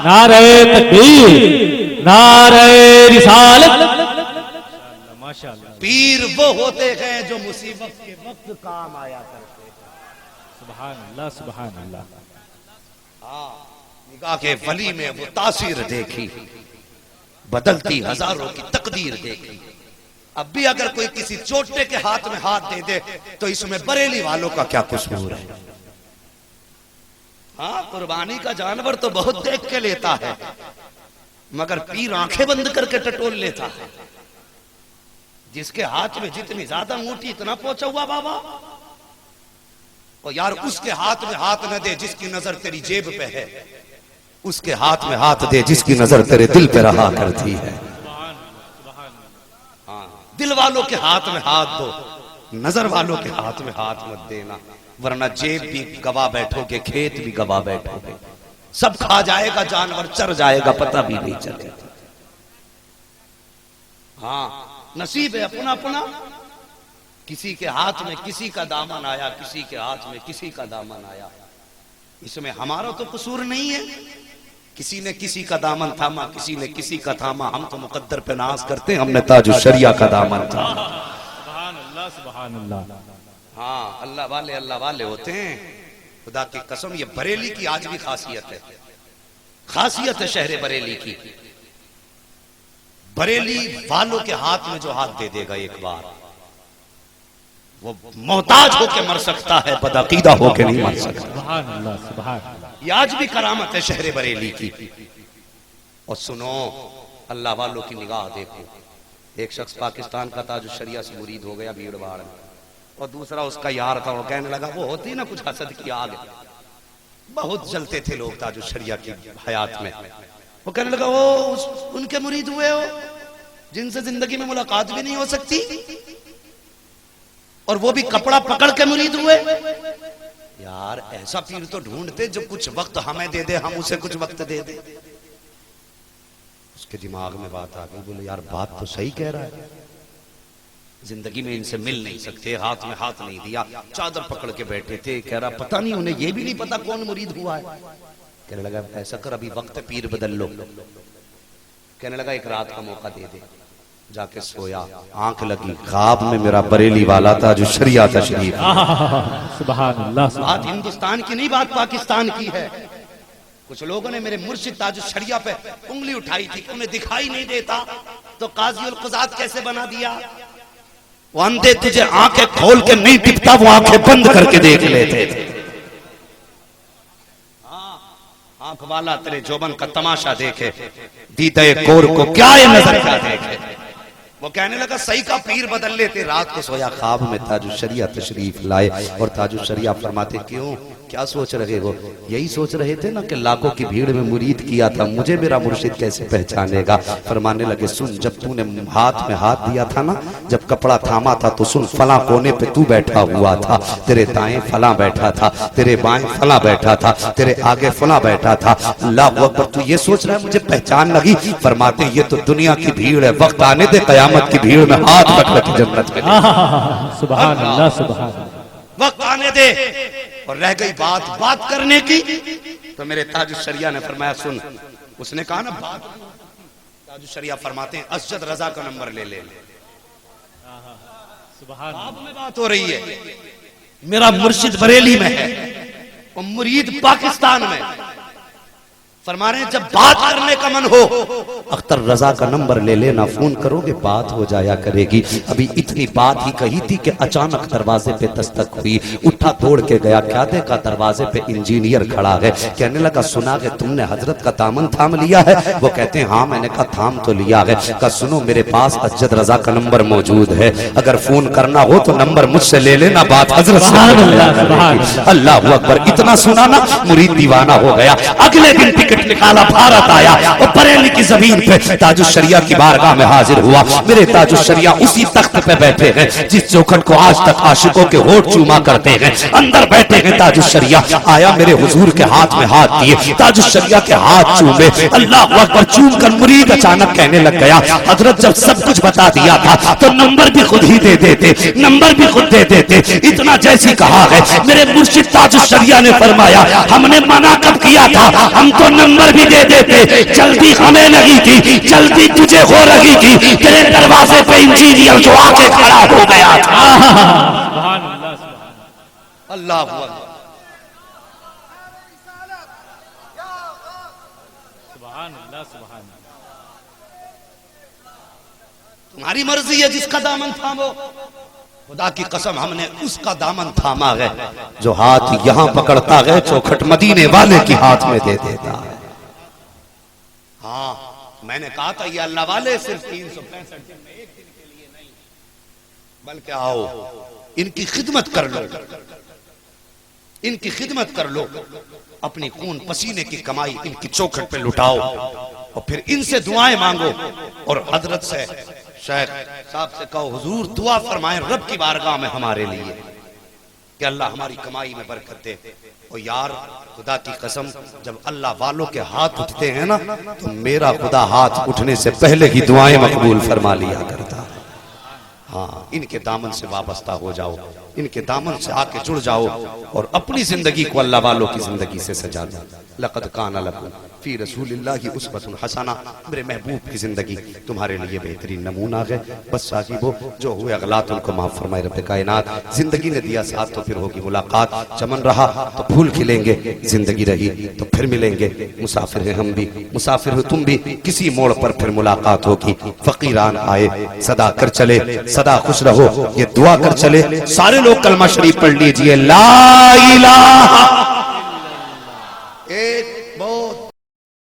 नारे तकबीर, नारे रिसालत। माशाअल्लाह। पीर वो होते हैं जो मुसीबत के वक्त काम आया करते हैं। सुभान अल्लाह, सुभान अल्लाह। निगाह के वली में वो तासीर देखी, बदलती हजारों की तकदीर देखी। अब भी अगर कोई किसी चोटे के हाथ में हाथ दे दे तो इसमें बरेली वालों का क्या कसूर है। हाँ, कुर्बानी का जानवर तो बहुत देख के लेता है, मगर पीर आंखें बंद करके टटोल लेता है। जिसके हाथ में जितनी ज्यादा अंगूठी इतना पहुंचा हुआ बाबा, और यार उसके हाथ में हाथ न दे जिसकी नजर तेरी जेब पे है, उसके हाथ में हाथ दे जिसकी नजर तेरे दिल पे रहा करती है। हाँ, दिल वालों के हाथ में हाथ दो, नजर वालों के हाथ में हाथ मत देना, वरना जेब भी गवा बैठोगे, खेत भी गवा बैठोगे, सब खा जाएगा जानवर, चर जाएगा, पता भी नहीं चलेगा। हाँ, नसीब है अपना अपना। किसी के हाथ में किसी का दामन आया, किसी के हाथ में किसी का दामन आया, इसमें हमारा तो कसूर नहीं है। किसी ने किसी का दामन थामा, किसी ने किसी का थामा, हम तो मुकद्दर पे नाज करते हैं, हमने ताजुश शरिया का दामन थामा। सुभान अल्लाह, सुभान अल्लाह। हाँ, अल्लाह वाले होते हैं। खुदा की कसम, ये बरेली की आज भी खासियत है, खासियत है शहर बरेली की। बरेली वालों के हाथ में जो हाथ दे देगा एक बार, वो मोहताज होके मर सकता है, बदअकीदा होके नहीं मर सकता। सुभान अल्लाह, सुभान अल्लाह। ये आज भी करामत है शहर बरेली की। और सुनो, अल्लाह वालों की निगाह देखो। एक शख्स पाकिस्तान का ताजुश शरिया से मुरीद हो गया भीड़ भाड़ में, और दूसरा उसका यार था। वो कहने लगा, वो होती ना कुछ हसद की आग, बहुत जलते थे लोग ताजुश शरिया की हयात में। वो कहने लगा, वो उनके मुरीद हुए हो जिनसे जिंदगी में मुलाकात भी नहीं हो सकती, और वो भी कपड़ा पकड़ के मुरीद हुए। यार ऐसा पीर तो ढूंढते जो कुछ वक्त हमें दे दे, हम उसे कुछ वक्त दे दे। उसके दिमाग में बात आ गई, बोले यार बात तो सही कह रहा है, जिंदगी में इनसे मिल नहीं सकते, हाथ में हाथ नहीं दिया, चादर पकड़ के बैठे थे। कह रहा पता नहीं, उन्हें ये भी नहीं पता कौन मुरीद हुआ है। कहने लगा ऐसा कर, अभी वक्त पीर बदल लो। कहने लगा एक रात का मौका दे दे। जाके सोया, आंख लगी, ख्वाब में मेरा बरेली वाला था जो शरिया तशरीफ। सुभान अल्लाह। बात हिंदुस्तान की नहीं, बात पाकिस्तान की है। कुछ लोगों ने मेरे मुर्शिद ताजुश शरिया पे उंगली उठाई थी कि उन्हें दिखाई नहीं देता तो काजी उल कुज़ात कैसे बना दिया। वो अंधे तुझे आंखें खोल के नहीं दिखता, वो आंखें बंद करके देख लेते थे। आंख वाला तेरे जोबन का तमाशा देखे, दीदे कोर को क्या ये नजर क्या देखे। वो कहने लगा सही का पीर बदल लेते। रात को सोया, ख्वाब में ताजुश शरिया तशरीफ लाए, और ताजुश शरिया फरमाते, क्यों क्या सोच रहे हो? यही सोच रहे थे ना कि लाखों की भीड़ में मुरीद किया था, मुझे मेरा मुर्शिद कैसे पहचानेगा। फरमाने लगे, सुन, जब तूने हाथ में हाथ दिया था ना, जब कपड़ा थामा था, तो सुन, फला कोने पे तू बैठा हुआ था, तेरे दाएं फला बैठा था, तेरे बाएं फला बैठा था, तेरे आगे फला बैठा था। अल्लाह अकबर, तू ये सोच रहा है मुझे पहचान लगी? फरमाते ये तो दुनिया की भीड़ है, वक्त आने दे कयामत की भीड़ में हाथ पकड़ के जन्नत में। सुभान अल्लाह, सुभान अल्लाह। वक्त आने दे। और रह गई बात करने की, तो मेरे ताजुश शरिया ने फरमाया, सुन, उसने कहा ना बात। ताजुश शरिया फरमाते हैं, असजद रजा का नंबर ले ले। सुभान अल्लाह। में बात हो रही है, मेरा मुर्शिद बरेली में है और मुरीद पाकिस्तान में। फरमा रहे हैं जब बात करने का मन हो, अख्तर रजा का नंबर ले लेना, फोन करोगे बात हो जाया करेगी। अभी इतनी बात ही कही थी कि अचानक दरवाजे पे दस्तक हुई। उठा, दौड़ के गया, क्या देखा, दरवाजे पे इंजीनियर खड़ा है। कहने लगा, सुना कि तुमने हजरत का दामन थाम लिया है? वो कहते हैं हाँ। मैंने कहा थाम तो लिया है। कहा सुनो, मेरे पास असजद रजा का नंबर मौजूद है, अगर फोन करना हो तो नंबर मुझसे ले लेना, बात हजरत से। अल्लाह अकबर। इतना सुना ना, मुरीद दीवाना हो गया। अगले दिन टिकट टिकट निकाला, भारत आया और बरेली की जमीन पे ताजुश्शरिया की बारगाह में हाजिर हुआ। मेरे ताजुश्शरिया उसी तख्त पे बैठे हैं जिस चौखट को आज तक आशिकों के होठ चूमा करते हैं। अंदर बैठे हैं ताजुश्शरिया। आया मेरे हुजूर के हाथ में हाथ दिए, ताजुश्शरिया के हाथ चूमे। अल्लाह अकबर चूम कर मुरीद अचानक कहने लग गया, हजरत जब सब कुछ बता दिया था तो नंबर भी खुद ही दे देते, नंबर भी खुद दे देते। इतना जैसी कहा है मेरे मुर्शिद ताजुश्शरिया ने फरमाया, हमने मना कब किया था, हम तो नंबर भी दे देते। जल्दी हमें लगी थी, जल्दी तुझे हो रही थी, तेरे दरवाजे पे इंजीनियर जो आके खड़ा हो गया था। अल्लाह तुम्हारी मर्जी है, जिसका दामन थामो। खुदा की कसम हमने उसका दामन थामा है जो हाथ यहां पकड़ता है, चौखट मदीने वाले की हाथ में दे देता है। हाँ, मैंने कहा था ये अल्लाह वाले सिर्फ 365 दिन में एक दिन के लिए नहीं, बल्कि आओ इनकी खिदमत कर लो, इनकी खिदमत कर लो, अपनी खून पसीने की कमाई इनकी चौखट पे लुटाओ और फिर इनसे दुआएं मांगो। और हजरत से शेख साहब से कहो, हुजूर दुआ फरमाएं रब की बारगाह में हमारे लिए कि अल्लाह हमारी कमाई में बरकत दे। और यार खुदा की कसम, जब अल्लाह वालों के हाथ उठते हैं ना, तो मेरा खुदा हाथ उठने से पहले ही दुआएं मकबूल फरमा लिया करता। हाँ, इनके दामन से वाबस्ता हो जाओ, इनके दामन से आके जुड़ जाओ और अपनी जिंदगी को अल्लाह वालों की जिंदगी से सजा दो। लक़द काना लकुम फी रसूलिल्लाहि उस्वतुन हसना, मेरे महबूब की जिंदगी तुम्हारे लिए बेहतरीन नमूना है। बस साहिबो, जो हुए अगलात उनको माफ फरमाए रब्बे कायनात। जिंदगी ने दिया साथ तो फिर होगी मुलाकात, चमन रहा तो फूल खिलेंगे, जिंदगी रही तो फिर मिलेंगे। मुसाफिर हैं हम भी, मुसाफिर हो तुम भी, किसी मोड़ पर फिर मुलाकात होगी। फकीरान आए सदा कर चले, सदा खुश रहो ये दुआ कर चले। सारे लोग कलमा शरीफ पढ़ लीजिए, ला इलाहा, एक